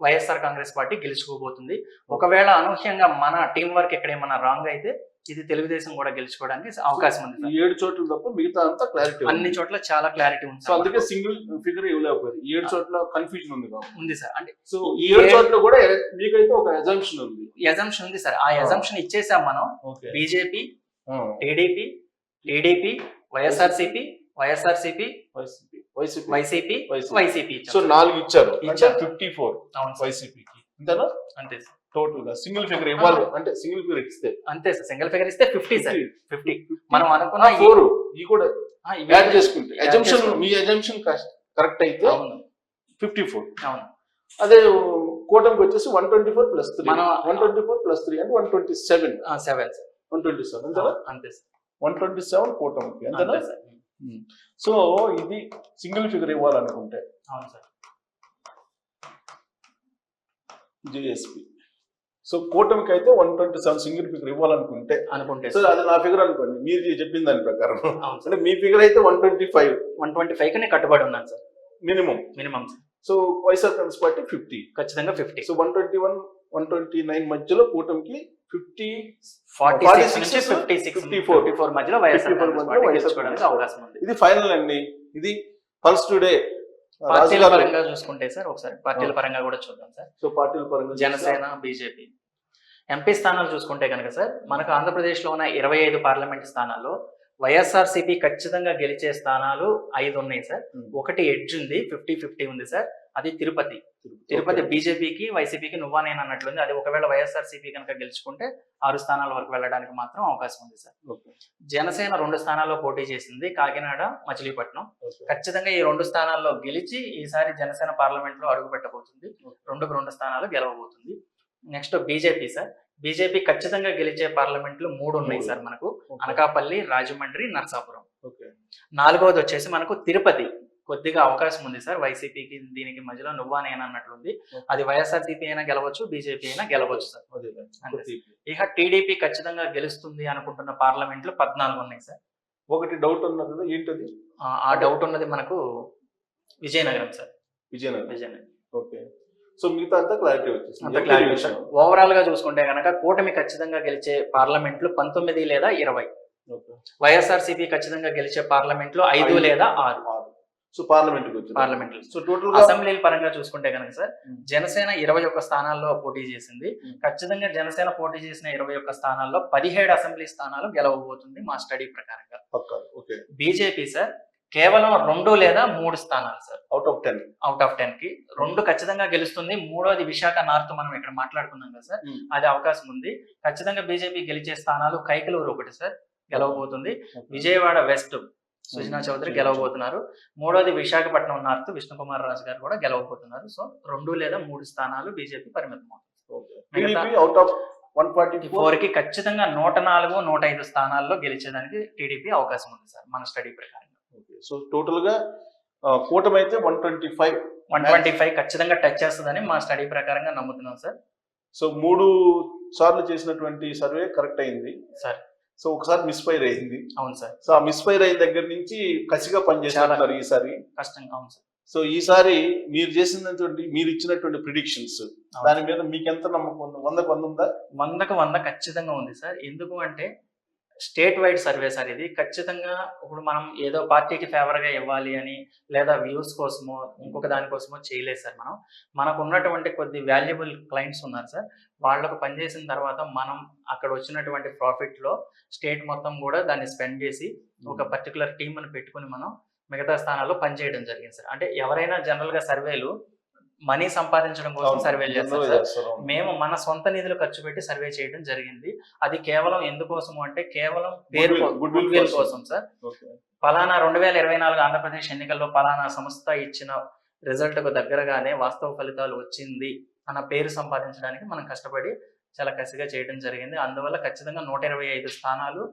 వైఎస్ఆర్ కాంగ్రెస్ పార్టీ గెలుచుకోబోతుంది. ఒకవేళ అనూహ్యంగా మన టీం వర్క్ ఎక్కడ ఏమన్నా రాంగ్ అయితే ఇది తెలుగుదేశం కూడా గెలుచుకోవడానికి అవకాశం ఉంది. 7 చోట్ల తప్ప మిగతా అంతా క్లారిటీ, అన్ని చోట్ల చాలా క్లారిటీ ఉంది. సో అందుకే సింగిల్ ఫిగర్ ఇవ్వలేకపోయారు. 7 చోట్ల కన్ఫ్యూజన్ ఉంది సార్. అంటే సో ఈ 7 చోట్ల కూడా మీకైతే ఒక అజంప్షన్ ఉంది సార్. ఆ అజంప్షన్ ఇచ్చేసాం మనం. BJP, TDP, TDP, YSRCP, YCP. So 4 ఇచ్చారు. 54 వైసీపీకి అంతేనా? అంతే సార్. టోటల్ గా సింగిల్ ఫిగర్ ఇవ్వాలి అంటే సింగిల్ ఫిగర్ ఇస్తే అంతే సార్. సింగిల్ ఫిగర్ ఇస్తే 50 సార్. 50 మనం అనుకున్న 4 ఈ కూడా యాడ్ చేసుకుంటే అజంప్షన్, మీ అజంప్షన్ కరెక్ట్ అయితే 54. అవును. అదే కూటమికి వచ్చేసి 124+3 మనం 124+3 అంటే 127. 127 అంతేనా? అంతే సార్. 127 కూటమికి అంతేనా? సో ఇది సింగిల్ ఫిగర్ ఇవ్వాలనుకుంటే అవును సార్. జేఎస్పీ. సో కూటమికి అయితే 127 సింగిల్ ఫిగర్ ఇవ్వాలనుకుంటే సో అది నా ఫిగర్ అనుకోండి. మీరు చెప్పిన దాని ప్రకారం అంటే మీ ఫిగర్ అయితే 125 కి కట్టుబడి ఉన్నాను sir. Minimum. So YSR Congress party 50 ఖచ్చితంగా 50. సో 121, 129 మధ్యలో కూటమికి 46 నుంచి 54 మధ్యలో వైఎస్ఆర్ కాంగ్రెస్ పార్టీ గెలుచుకోవడానికి అవకాశం ఉంది. ఇది ఫైనల్ అండి. ఇది పల్స్ టుడే. పార్టీల పరంగా చూసుకుంటే సార్ ఒకసారి పార్టీల పరంగా కూడా చూద్దాం సార్. సో పార్టీల పరంగా జనసేన, బీజేపీ ఎంపీ స్థానాలు చూసుకుంటే కనుక సార్ మనకు ఆంధ్రప్రదేశ్లో ఉన్న 25 పార్లమెంట్ స్థానాల్లో వైఎస్ఆర్సీపీ ఖచ్చితంగా గెలిచే స్థానాలు 5 ఉన్నాయి సార్. ఒకటి ఎడ్జ్ ఉంది, 50-50 ఉంది సార్, అది తిరుపతి. తిరుపతి బీజేపీకి వైసీపీకి నువ్వా నేను అన్నట్లుంది. అది ఒకవేళ వైఎస్ఆర్సీపీ కనుక గెలుచుకుంటే 6 స్థానాల వరకు వెళ్ళడానికి మాత్రం అవకాశం ఉంది సార్. జనసేన 2 స్థానాల్లో పోటీ చేసింది, కాకినాడ, మచిలీపట్నం. ఖచ్చితంగా ఈ 2 స్థానాల్లో గెలిచి ఈసారి జనసేన పార్లమెంట్ లో అడుగు పెట్టబోతుంది. 2 స్థానాలు గెలవబోతుంది. Next BJP sir. బీజేపీ ఖచ్చితంగా గెలిచే పార్లమెంట్లు 3 ఉన్నాయి సార్ మనకు. అనకాపల్లి, రాజమండ్రి, నర్సాపురం. 4వది వచ్చేసి మనకు తిరుపతి. కొద్దిగా అవకాశం ఉంది సార్ వైసీపీకి, దీనికి మధ్యలో నువ్వా నేను అన్నట్లుంది. అది వైఎస్ఆర్సీపీ అయినా గెలవచ్చు, బీజేపీ అయినా గెలవచ్చు సార్. ఇక టీడీపీ ఖచ్చితంగా గెలుస్తుంది అనుకుంటున్న పార్లమెంట్లు 14 ఉన్నాయి సార్. ఒకటి డౌట్ ఉన్నది కదా, ఏంటది? ఆ డౌట్ ఉన్నది మనకు Vizianagaram sir. Vizianagaram. Okay. So మిగతా అంతా క్లారిటీ వచ్చేసింది. ఓవరాల్ గా చూసుకుంటే కనుక కూటమి ఖచ్చితంగా గెలిచే పార్లమెంట్లు 19 లేదా 20. వైఎస్ఆర్సీపీ ఖచ్చితంగా గెలిచే పార్లమెంట్లు 5 లేదా 6. So parliament so total assembly పరంగా చూసుకుంటే కనుక సార్ జనసేన 21 స్థానాల్లో పోటీ చేసింది. ఖచ్చితంగా జనసేన పోటీ చేసిన 21 స్థానాల్లో 17 అసెంబ్లీ స్థానాలు గెలవబోతుంది మా స్టడీ ప్రకారంగా. బీజేపీ సార్ కేవలం 2 లేదా 3 స్థానాలు సార్ అవుట్ ఆఫ్ 10 కి 2 ఖచ్చితంగా గెలుస్తుంది. 3వది విశాఖ నార్త్ మనం ఇక్కడ మాట్లాడుకున్నాం కదా సార్, అది అవకాశం ఉంది. ఖచ్చితంగా బీజేపీ గెలిచే స్థానాలు కైకలూరు ఒకటి సార్ గెలవబోతుంది. విజయవాడ వెస్ట్ సుజనా చౌదరి గెలవబోతున్నారు. 3వది విశాఖపట్నం నార్త్ విష్ణుకుమార్ రాజు గారు కూడా గెలవబోతున్నారు. సో 2 లేదా 3 స్థానాలు బీజేపీ పరిమితం అవుతుంది. 144 కి ఖచ్చితంగా 104, 105 స్థానాల్లో గెలిచేదానికి టీడీపీ అవకాశం ఉంది సార్ మన స్టడీ ప్రకారం. సో టోటల్ గా కూటమి అయితే 125 ఖచ్చితంగా టచ్ చేస్తుందని మా స్టడీ ప్రకారంగా నమ్ముతున్నాం సార్. సో 3 సార్లు చేసినటువంటి సర్వే కరెక్ట్ అయింది సార్. సో ఒకసారి మిస్ఫైర్ అయింది. అవును సార్. సో ఆ మిస్ఫైర్ అయిన దగ్గర నుంచి కసిగా పనిచేస్తున్నారు ఈసారి. కష్టంగా. అవును సార్. సో ఈసారి మీరు ఇచ్చినటువంటి ప్రిడిక్షన్స్ దాని మీద మీకు ఎంత నమ్మకం ఉంది? 100కు 100 ఉందా? 100కు 100 ఖచ్చితంగా ఉంది సార్. ఎందుకు అంటే స్టేట్ వైడ్ సర్వే సార్ ఇది. ఖచ్చితంగా ఇప్పుడు మనం ఏదో పార్టీకి ఫేవర్ గా ఇవ్వాలి అని లేదా వ్యూస్ కోసమో ఇంకొక దానికోసమో చేయలేదు సార్. మనకు ఉన్నటువంటి కొద్ది వాల్యుబుల్ క్లయింట్స్ ఉన్నారు సార్. వాళ్ళకు పనిచేసిన తర్వాత మనం అక్కడ వచ్చినటువంటి ప్రాఫిట్ లో స్టేట్ మొత్తం కూడా దాన్ని స్పెండ్ చేసి ఒక పర్టికులర్ టీమ్ అని పెట్టుకుని మనం మిగతా స్థానాల్లో పనిచేయడం జరిగింది సార్. అంటే ఎవరైనా జనరల్ గా సర్వేలు మనీ సంపాదించడం కోసం సర్వేలు చేస్తారు సార్. మేము మన సొంత నిధులు ఖర్చు పెట్టి సర్వే చేయడం జరిగింది. అది కేవలం ఎందుకోసము అంటే కేవలం పేరు గుడ్ విల్ కోసం సార్. పలానా 2024 ఆంధ్రప్రదేశ్ ఎన్నికల్లో పలానా సంస్థ ఇచ్చిన రిజల్ట్ కు దగ్గరగానే వాస్తవ ఫలితాలు వచ్చింది అన్న పేరు సంపాదించడానికి మనం కష్టపడి చాలా కసిగా చేయడం జరిగింది. అందువల్ల ఖచ్చితంగా 125 స్థానాలు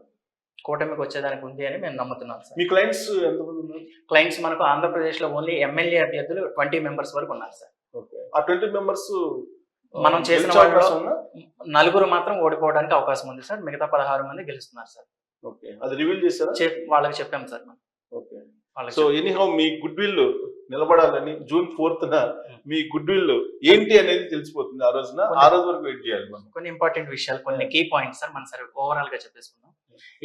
కూటమికి వచ్చేదానికి ఉంది అని మేము నమ్ముతున్నాం సార్. మీ క్లయింట్స్ ఎంతమంది ఉన్నారు? క్లయింట్స్ మనకు ఆంధ్రప్రదేశ్ లో ఓన్లీ ఎమ్మెల్యే అభ్యర్థులు 20 మెంబర్స్ వరకు ఉన్నారు సార్. ఆ 20 మెంబర్స్ మనం చేసిన వాళ్ళు 4 మాత్రం ఓడిపోవడానికి అవకాశం ఉంది సార్. మిగతా 16 మంది గెలుస్తున్నారు సార్. ఓకే, అది రివీల్ చేశారా? వాళ్ళకి చెప్పాం సార్ మనం. Okay. So anyhow me good will నిలబడాలని June 4th me good will ఏంటి అనేది తెలిసిపోతుంది. ఆ రోజు వరకు వెయిట్ చేయాలి మనం. కొన్ని ఇంపార్టెంట్ విషయాలు, కొన్ని కీ పాయింట్స్ సార్ మన సరే ఓవరాల్ గా చెప్పేసుకుందాం.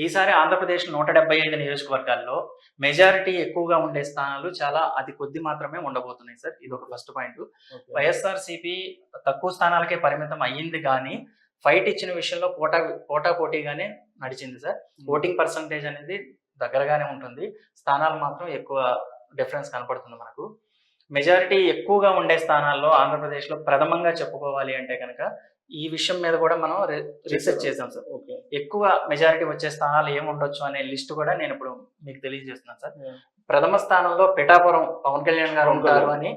ఈసారి ఆంధ్రప్రదేశ్ 175 నియోజకవర్గాల్లో మెజారిటీ ఎక్కువగా ఉండే స్థానాలు చాలా అతి కొద్ది మాత్రమే ఉండబోతున్నాయి సార్. ఇది ఒక ఫస్ట్ పాయింట్. వైఎస్ఆర్సీపీ తక్కువ స్థానాలకే పరిమితం అయ్యింది కానీ ఫైట్ ఇచ్చిన విషయంలో పోటాపోటీగానే నడిచింది సార్. ఓటింగ్ పర్సంటేజ్ అనేది దగ్గరగానే ఉంటుంది, స్థానాలు మాత్రం ఎక్కువ డిఫరెన్స్ కనపడుతుంది మనకు. మెజారిటీ ఎక్కువగా ఉండే స్థానాల్లో ఆంధ్రప్రదేశ్ లో ప్రథమంగా చెప్పుకోవాలి అంటే కనుక ఈ విషయం మీద కూడా మనం రీసెర్చ్ చేసాం సార్. ఎక్కువ మెజారిటీ వచ్చే స్థానాలు ఏముండొచ్చు అనే లిస్ట్ కూడా నేను ఇప్పుడు మీకు తెలియజేస్తున్నాను సార్. ప్రథమ స్థానంలో పిఠాపురం పవన్ కళ్యాణ్ గారు ఉంటారు అని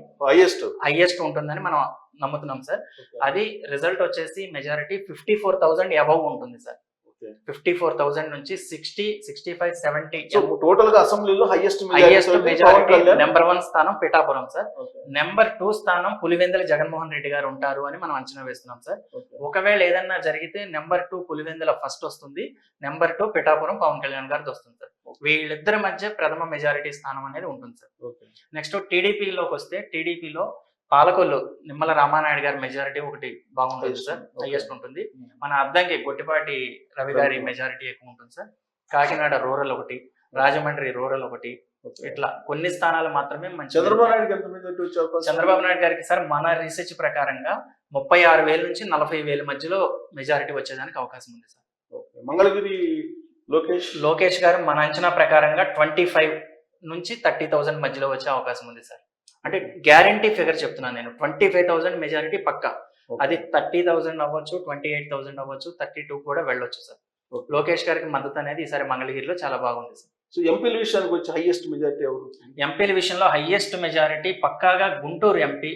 హైయెస్ట్ ఉంటుందని మనం నమ్ముతున్నాం సార్. అది రిజల్ట్ వచ్చేసి మెజారిటీ 54,000 అబవ్ ఉంటుంది సార్. 54,000 నుంచి 60, 65, 70 టోటల్ గా అసెంబ్లీలో హైయెస్ట్ మెజారిటీ నెంబర్ 1 స్థానం పిఠాపురం సార్. నెంబర్ 2 స్థానం పులివెందుల జగన్మోహన్ రెడ్డి గారు ఉంటారు అని మనం అంచనా వేస్తున్నాం సార్. ఒకవేళ ఏదన్నా జరిగితే నెంబర్ 2 పులివెందుల ఫస్ట్ వస్తుంది, నెంబర్ 2 పిఠాపురం పవన్ కళ్యాణ్ గారిది వస్తుంది సార్. వీళ్ళిద్దరి మధ్య ప్రథమ మెజారిటీ స్థానం అనేది ఉంటుంది సార్. నెక్స్ట్ టీడీపీలోకి వస్తే టీడీపీలో పాలకొల్లు నిమ్మల రామానాయుడు గారి మెజారిటీ ఒకటి బాగుంటుంది సార్, హైయెస్ట్ ఉంటుంది. మన అద్దంకి గొట్టిపాటి రవి గారి మెజారిటీ ఎక్కువ ఉంటుంది సార్. కాకినాడ రూరల్ ఒకటి, రాజమండ్రి రూరల్ ఒకటి, ఇట్లా కొన్ని స్థానాలు మాత్రమే మంచి. చంద్రబాబు నాయుడు గారికి సార్ మన రీసెర్చ్ ప్రకారంగా 36,000 నుంచి 40,000 మధ్యలో మెజారిటీ వచ్చేదానికి అవకాశం ఉంది సార్. ఓకే. మంగళగిరి లోకేష్ లోకేష్ గారు మన అంచనా ప్రకారంగా 25 నుంచి 30,000 మధ్యలో వచ్చే అవకాశం ఉంది సార్. అంటే గ్యారంటీ ఫిగర్ చెప్తున్నాను నేను, 25,000 మెజారిటీ పక్కా. అది 30,000 అవ్వచ్చు, 28,000 అవ్వచ్చు, 32 కూడా వెళ్ళొచ్చు సార్. లోకేష్ గారికి మద్దతు అనేది ఈసారి మంగళగిరిలో చాలా బాగుంది సార్. సో ఎంపీల విషయానికి వచ్చి హైయెస్ట్ మెజారిటీ ఎవరు? ఎంపీల విషయంలో హైయెస్ట్ మెజారిటీ పక్కాగా గుంటూరు ఎంపీ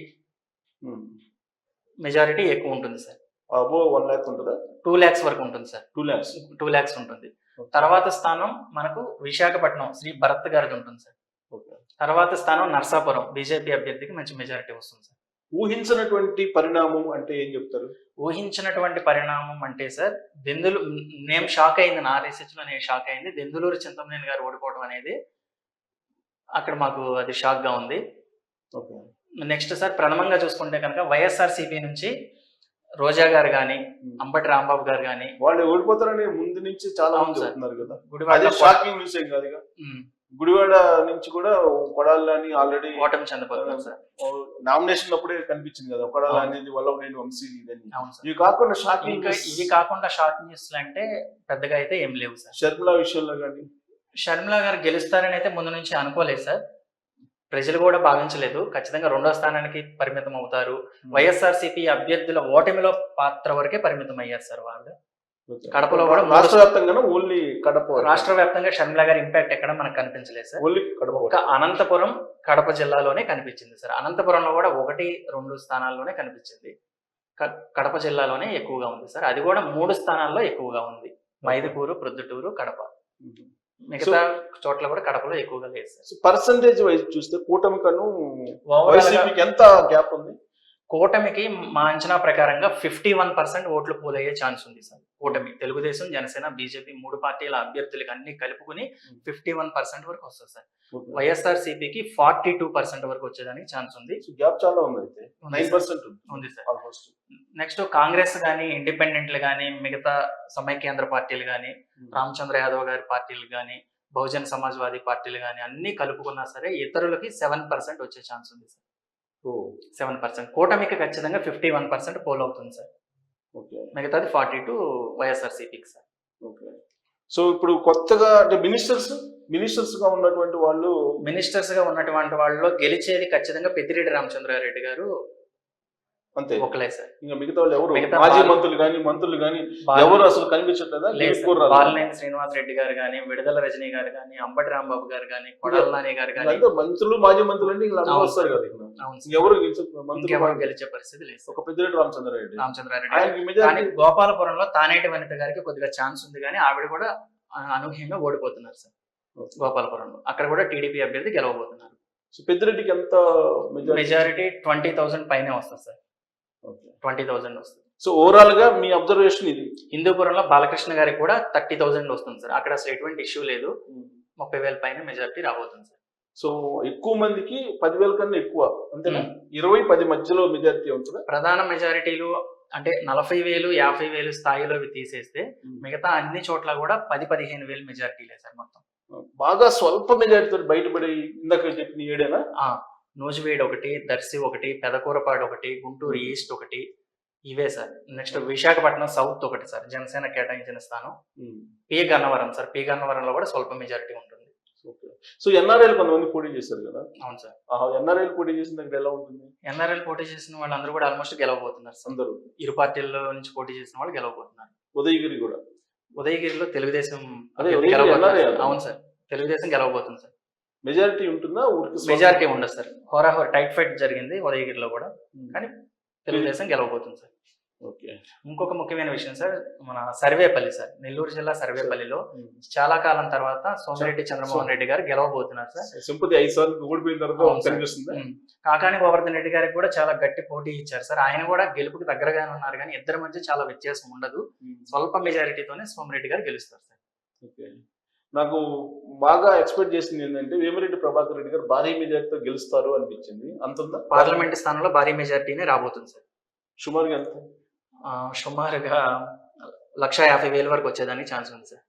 మెజారిటీ ఎక్కువ ఉంటుంది సార్. అబో 1 lakh ఉంటుందా? 2 lakhs వరకు ఉంటుంది సార్. 2 lakhs 2 lakhs ఉంటుంది. తర్వాత స్థానం మనకు విశాఖపట్నం శ్రీ భరత్ గారిది ఉంటుంది సార్. తర్వాత స్థానం నర్సాపురం బీజేపీ అభ్యర్థికి మంచి మెజారిటీ వస్తుంది సార్. ఊహించినటువంటి పరిణామం అంటే ఏం చెప్తారు? ఊహించినటువంటి పరిణామం అంటే సార్, నేను షాక్ అయింది, నా రీసెర్చ్ లో నేను షాక్ అయింది. దెందులూరు చింతమనేని గారు ఓడిపోవడం అనేది అక్కడ మాకు అది షాక్ గా ఉంది. నెక్స్ట్ సార్, ప్రథమంగా చూసుకుంటే కనుక వైఎస్ఆర్సీపీ నుంచి రోజా గారు కానీ, అంబటి రాంబాబు గారు కానీ వాళ్ళు ఓడిపోతారని ముందు నుంచి చాలా మంది చెప్తున్నారు కదా. గుడివాడ షాకింగ్ న్యూస్ ఏం కాదు. గుడివాడ నుంచి కూడా కొడాలని ఆల్రెడీ ఓటమి చెందబోతున్నారు సార్. నామినేషన్ అప్పుడే కనిపించింది కదా, కొడాల అనేది వల్లభనేని వంశీ ఇదని. అవును సార్. ఇవి కాకుండా షాకింగ్ ఇవి కాకుండా షాకింగ్ న్యూస్ అంటే పెద్దగా అయితే ఏం లేవు సార్. షర్మిల విషయంలో కానీ, షర్మిల గారు గెలుస్తారని అయితే ముందు నుంచి అనుకోలేదు సార్. ప్రజలు కూడా భావించలేదు ఖచ్చితంగా 2వ స్థానానికి పరిమితం అవుతారు. వైఎస్ఆర్సీపీ అభ్యర్థుల ఓటమిలో పాత్ర వరకే పరిమితం అయ్యారు సార్ వాళ్ళు. కడపలో కూడా రాష్ట్ర వ్యాప్తంగా ఓన్లీ కడప, రాష్ట్ర వ్యాప్తంగా షర్మిల గారి ఇంపాక్ట్ ఎక్కడ మనకు కనిపించలేదు సార్. ఓన్లీ కడప, ఒక అనంతపురం కడప జిల్లాలోనే కనిపించింది సార్. అనంతపురంలో కూడా 1-2 స్థానాల్లోనే కనిపించింది. కడప జిల్లాలోనే ఎక్కువగా ఉంది సార్. అది కూడా 3 స్థానాల్లో ఎక్కువగా ఉంది, మైదుకూరు, ప్రొద్దుటూరు, కడప. మిగతా చోట్ల కూడా కడపలో ఎక్కువగా లేదు సార్. పర్సంటేజ్ వైజ్ చూస్తే కూటమి కను వైసీపీకి ఎంత గ్యాప్ ఉంది? కూటమికి మా అంచనా ప్రకారంగా 51% ఓట్లు పోలయ్యే ఛాన్స్ ఉంది సార్. కూటమి తెలుగుదేశం, జనసేన, బీజేపీ 3 పార్టీల అభ్యర్థులకు అన్ని కలుపుకుని 51% వరకు వస్తుంది సార్. వైఎస్ఆర్సీపీకి 42% వరకు వచ్చేదానికి ఛాన్స్ ఉంది. గ్యాప్ చాలా ఉంది, అయితే 9% ఉంది సార్ ఆల్మోస్ట్. నెక్స్ట్ కాంగ్రెస్ కానీ, ఇండిపెండెంట్లు కానీ, మిగతా సమైక్యాంధ్ర పార్టీలు కానీ, రామచంద్ర యాదవ్ గారి పార్టీలు కానీ, బహుజన్ సమాజ్వాదీ పార్టీలు కానీ అన్ని కలుపుకున్నా సరే ఇతరులకి 7% వచ్చే ఛాన్స్ ఉంది సార్. 7%. కూటమికి ఖచ్చితంగా 51% పోల్ అవుతుంది సార్. మిగతాది 42 వైఎస్ఆర్సీపీకి సార్. సో ఇప్పుడు కొత్తగా అంటే మినిస్టర్స్ గా ఉన్నటువంటి వాళ్ళలో గెలిచేది ఖచ్చితంగా పెద్దిరెడ్డి రామచంద్రారెడ్డి గారు అంతే, ఒకలే సార్. ఇంకా మిగతా వాళ్ళు ఎవరు? మాజీ మంత్రులు కానీ ఎవరు అసలు కనిపించట్లేదా? బాలినేని శ్రీనివాస్ రెడ్డి గారు కానీ, విడుదల రజనీ గారు కానీ, అంబటి రాంబాబు గారు కానీ, కొడాల నాని గారు కానీ, మంత్రులు మాజీ మంత్రులు అంటే ఇంకా వస్తారు కదా. ఎవరు గెలిచే పరిస్థితి లేదు. ఒక పెద్దిరెడ్డి రామచంద్రారెడ్డి కానీ గోపాలపురంలో తానేటి వనిత గారికి కొద్దిగా ఛాన్స్ ఉంది, కానీ ఆవిడ కూడా అనూహ్యంగా ఓడిపోతున్నారు సార్ గోపాలపురంలో. అక్కడ కూడా టీడీపీ అభ్యర్థి గెలవబోతున్నారు. పెద్దిరెడ్డికి ఎంత మెజారిటీ? 20,000 పైనే వస్తుంది సార్. 20,000 వస్తుంది. సో ఓవరాల్ గా మీ అబ్జర్వేషన్ ఇది. హిందూపురంలో బాలకృష్ణ గారికి కూడా 30,000 వస్తుంది సార్. అక్కడ అసలు ఎటువంటి ఇష్యూ లేదు, 30,000 పైన మెజారిటీ రాబోతుంది సార్. సో ఎక్కువ మందికి 10,000 కన్నా ఎక్కువ, అంతేనా? 20-10 మధ్యలో మెజారిటీ ఉంటుందా? ప్రధాన మెజారిటీలు అంటే 40,000, 50,000 స్థాయిలో తీసేస్తే మిగతా అన్ని చోట్ల కూడా 10-15,000 మెజారిటీలే సార్ మొత్తం. బాగా స్వల్ప మెజారిటీతో బయటపడి ఇందాక చెప్పిన 7 నూజివీడు ఒకటి, దర్శి ఒకటి, పెదకూరపాడు ఒకటి, గుంటూరు ఈస్ట్ ఒకటి, ఇవే సార్. నెక్స్ట్ విశాఖపట్నం సౌత్ ఒకటి సార్, జనసేన కేటాయించిన స్థానం. పి గన్నవరం సార్, పి గన్నవరంలో కూడా స్వల్ప మెజారిటీ ఉంటుంది. సో ఎన్ఆర్ఐలు కొంతమంది పోటీ చేశారు కదా. అవును సార్. ఎన్ఆర్ఐలు పోటీ చేసిన దగ్గర ఎలా ఉంటుంది? ఎన్ఆర్ఐలు పోటీ చేసిన వాళ్ళందరూ కూడా ఆల్మోస్ట్ గెలవబోతున్నారు. అందరూ ఇరు పార్టీల్లో నుంచి పోటీ చేసిన వాళ్ళు గెలవబోతున్నారు. ఉదయగిరిలో తెలుగుదేశం. అవును సార్, తెలుగుదేశం గెలవబోతుంది సార్. మెజారిటీ ఉంటుందా? మెజారిటీ ఉండదు సార్. హోరాహోర్ టైట్ ఫైట్ జరిగింది ఉదయగిరిలో కూడా, కానీ తెలుగుదేశం గెలవబోతుంది సార్. ఇంకొక ముఖ్యమైన విషయం సార్, మన సర్వేపల్లి సార్, నెల్లూరు జిల్లా సర్వేపల్లిలో చాలా కాలం తర్వాత సోమిరెడ్డి చంద్రమోహన్ రెడ్డి గారు గెలవబోతున్నారు సార్. కాకాని గోవర్ధన్ రెడ్డి గారికి కూడా చాలా గట్టి పోటీ ఇచ్చారు సార్. ఆయన కూడా గెలుపుకి దగ్గరగానే ఉన్నారు, కానీ ఇద్దరి మధ్య చాలా వ్యత్యాసం ఉండదు. స్వల్ప మెజారిటీతోనే సోమిరెడ్డి గారు గెలుస్తారు సార్. నాకు బాగా ఎక్స్పెక్ట్ చేసింది ఏంటంటే వేమిరెడ్డి ప్రభాకర్ రెడ్డి గారు భారీ మెజారిటీతో గెలుస్తారు అనిపించింది. అంతుందా? పార్లమెంట్ స్థానంలో భారీ మెజారిటీనే రాబోతుంది సార్. సుమారుగా ఎంత? సుమారుగా 150,000 వరకు వచ్చేదానికి ఛాన్స్ ఉంది సార్.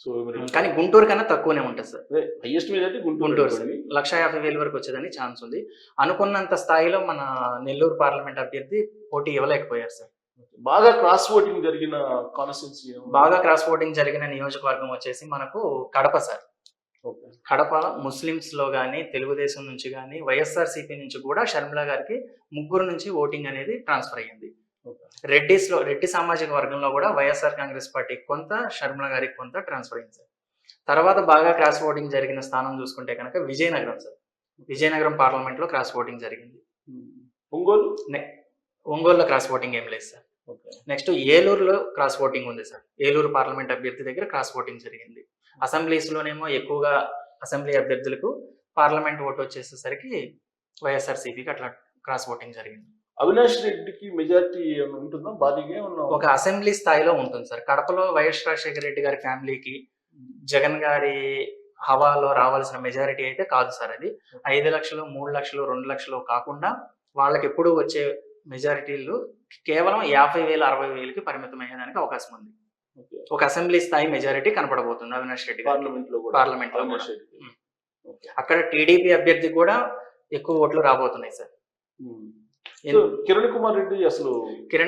సో కానీ గుంటూరు కన్నా తక్కువనే ఉంటుంది సార్. హైయెస్ట్ మీద అంటే గుంటూరు సార్ గుంటూరు 1,50,000 వరకు వచ్చేదని ఛాన్స్ ఉంది. అనుకున్నంత స్థాయిలో మన నెల్లూరు పార్లమెంట్ అభ్యర్థి పోటీ ఇవ్వలేకపోయారు సార్. బాగా క్రాస్ ఓటింగ్ జరిగిన కాన్స్టిట్యున్సీ బాగా క్రాస్ ఓటింగ్ జరిగిన నియోజకవర్గం వచ్చేసి మనకు కడప సార్. కడప ముస్లిమ్స్ లో కానీ, తెలుగుదేశం నుంచి కానీ, వైఎస్ఆర్సీపీ నుంచి కూడా షర్మిల గారికి 3 నుంచి ఓటింగ్ అనేది ట్రాన్స్ఫర్ అయ్యింది. రెడ్డి సామాజిక వర్గంలో కూడా వైఎస్ఆర్ కాంగ్రెస్ పార్టీ కొంత, షర్మిల గారికి కొంత ట్రాన్స్ఫర్ అయింది సార్. తర్వాత బాగా క్రాస్ ఓటింగ్ జరిగిన స్థానం చూసుకుంటే కనుక విజయనగరం సార్. విజయనగరం పార్లమెంట్ లో క్రాస్ ఓటింగ్ జరిగింది. ఒంగోలులో క్రాస్ ఓటింగ్ ఏం లేదు సార్. నెక్స్ట్ ఏలూరులో క్రాస్ ఓటింగ్ ఉంది సార్. ఏలూరు పార్లమెంట్ అభ్యర్థి దగ్గర క్రాస్ ఓటింగ్ జరిగింది. అసెంబ్లీస్ లోనేమో ఎక్కువగా అసెంబ్లీ అభ్యర్థులకు, పార్లమెంట్ ఓటు వచ్చేసేసరికి వైఎస్ఆర్సీపీకి అట్లా క్రాస్ ఓటింగ్ జరిగింది. అవినాష్ రెడ్డికి మెజారిటీ ఉంటుందా? భారీగా ఒక అసెంబ్లీ స్థాయిలో ఉంటుంది సార్. కడపలో వైఎస్ రాజశేఖర రెడ్డి గారి ఫ్యామిలీకి జగన్ గారి హవాలో రావాల్సిన మెజారిటీ అయితే కాదు సార్. అది 5 లక్షలు, 3 లక్షలు, 2 లక్షలు కాకుండా వాళ్ళకి ఎప్పుడు వచ్చే మెజారిటీలు కేవలం 50,000, 60,000కి పరిమితం అయ్యేదానికి అవకాశం ఉంది. ఒక అసెంబ్లీ స్థాయి మెజారిటీ కనపడబోతుంది అవినాష్ రెడ్డి పార్లమెంట్ లో. అక్కడ టీడీపీ అభ్యర్థి కూడా ఎక్కువ ఓట్లు రాబోతున్నాయి సార్. కిరణ్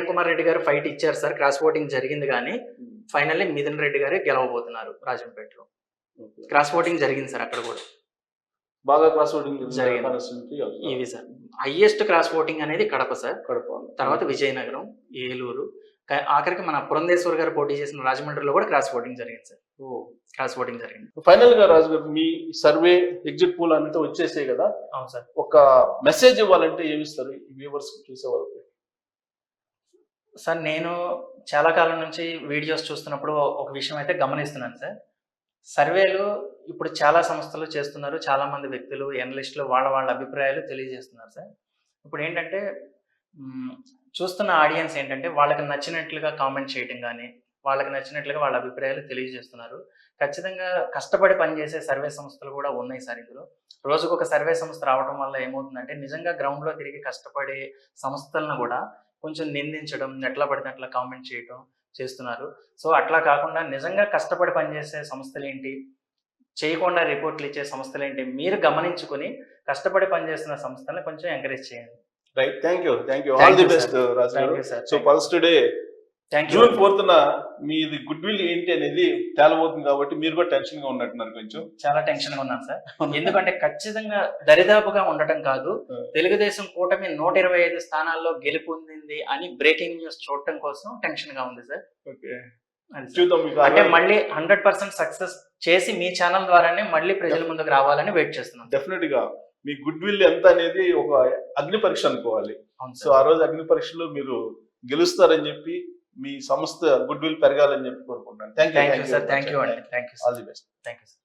కుమార్ రెడ్డి గారు ఫైట్ ఇచ్చారు సార్. క్రాస్ ఓటింగ్ జరిగింది కానీ ఫైనల్లీ మిథున్ రెడ్డి గారు గెలవబోతున్నారు రాజంపేటలో. క్రాస్ ఓటింగ్ జరిగింది సార్. అక్కడ కూడా బాగా క్రాస్ ఓటింగ్ జరిగింది. ఇవి సార్ హైయెస్ట్ క్రాస్ ఓటింగ్ అనేది కడప సార్. తర్వాత విజయనగరం, ఏలూరు, ఆఖరికి మన పురంధేశ్వర్ గారు పోటీ చేసిన రాజమండ్రిలో కూడా క్రాస్ ఓటింగ్ జరిగింది సార్. క్రాస్ ఓటింగ్ జరిగింది. ఫైనల్ గా రాజు గారు, మీ సర్వే ఎగ్జిట్ పోల్ అంతా వచ్చేసాయి కదా. అవును సార్. ఒక మెసేజ్ ఇవ్వాలంటే ఏమిస్తారు వ్యూవర్స్ చూసే వాళ్ళకి? సార్ నేను చాలా కాలం నుంచి వీడియోస్ చూస్తున్నప్పుడు ఒక విషయం అయితే గమనిస్తున్నాను సార్. సర్వేలు ఇప్పుడు చాలా సంస్థలు చేస్తున్నారు, చాలా మంది వ్యక్తులు, ఎనలిస్టులు వాళ్ళ అభిప్రాయాలు తెలియజేస్తున్నారు సార్. ఇప్పుడు ఏంటంటే చూస్తున్న ఆడియన్స్ ఏంటంటే వాళ్ళకి నచ్చినట్లుగా కామెంట్ చేయటం కానీ, వాళ్ళకి నచ్చినట్లుగా వాళ్ళ అభిప్రాయాలు తెలియజేస్తున్నారు. ఖచ్చితంగా కష్టపడి పనిచేసే సర్వే సంస్థలు కూడా ఉన్నాయి సార్. ఇందులో రోజుకొక సర్వే సంస్థ రావడం వల్ల ఏమవుతుందంటే నిజంగా గ్రౌండ్లో తిరిగి కష్టపడే సంస్థలను కూడా కొంచెం నిందించడం, ఎట్లా పడితే అట్లా కామెంట్ చేయటం చేస్తున్నారు. సో అట్లా కాకుండా నిజంగా కష్టపడి పనిచేసే సంస్థలు ఏంటి, చేయకుండా రిపోర్ట్లు ఇచ్చే సంస్థలు ఏంటి, మీరు గమనించుకుని కష్టపడి పనిచేస్తున్న సంస్థలను కొంచెం ఎంకరేజ్ చేయండి. Right, thank you. All the best Raju. So pulse today June 4th మీది గుడ్ విల్ ఏంటి అనేది తేలబోతుంది కాబట్టి మీరు కూడా టెన్షన్ గా ఉన్నట్టున్నారు. కొంచెం చాలా టెన్షన్ గా ఉన్నాను సార్. ఎందుకంటే ఖచ్చితంగా దరిదాపుగా ఉండటం కాదు, తెలుగుదేశం కూటమి 125 స్థానాల్లో గెలుపొందింది అని బ్రేకింగ్ న్యూస్ చూడటం కోసం టెన్షన్ గా ఉంది సార్. చూద్దాం. అంటే మళ్ళీ 100% సక్సెస్ చేసి మీ ఛానల్ ద్వారానే మళ్ళీ ప్రజల ముందుకు రావాలని వెయిట్ చేస్తున్నాం. డెఫినెట్ గా మీ గుడ్ విల్ ఎంత అనేది ఒక అగ్ని పరీక్ష అనుకోవాలి. సో ఆ రోజు అగ్ని పరీక్షలో మీరు గెలుస్తారని చెప్పి, మీ సంస్థ గుడ్ విల్ పెరగాలని చెప్పి కోరుకుంటున్నాను. Thank you sir. Thank you అండి. Thank you. All the best. Thank you sir.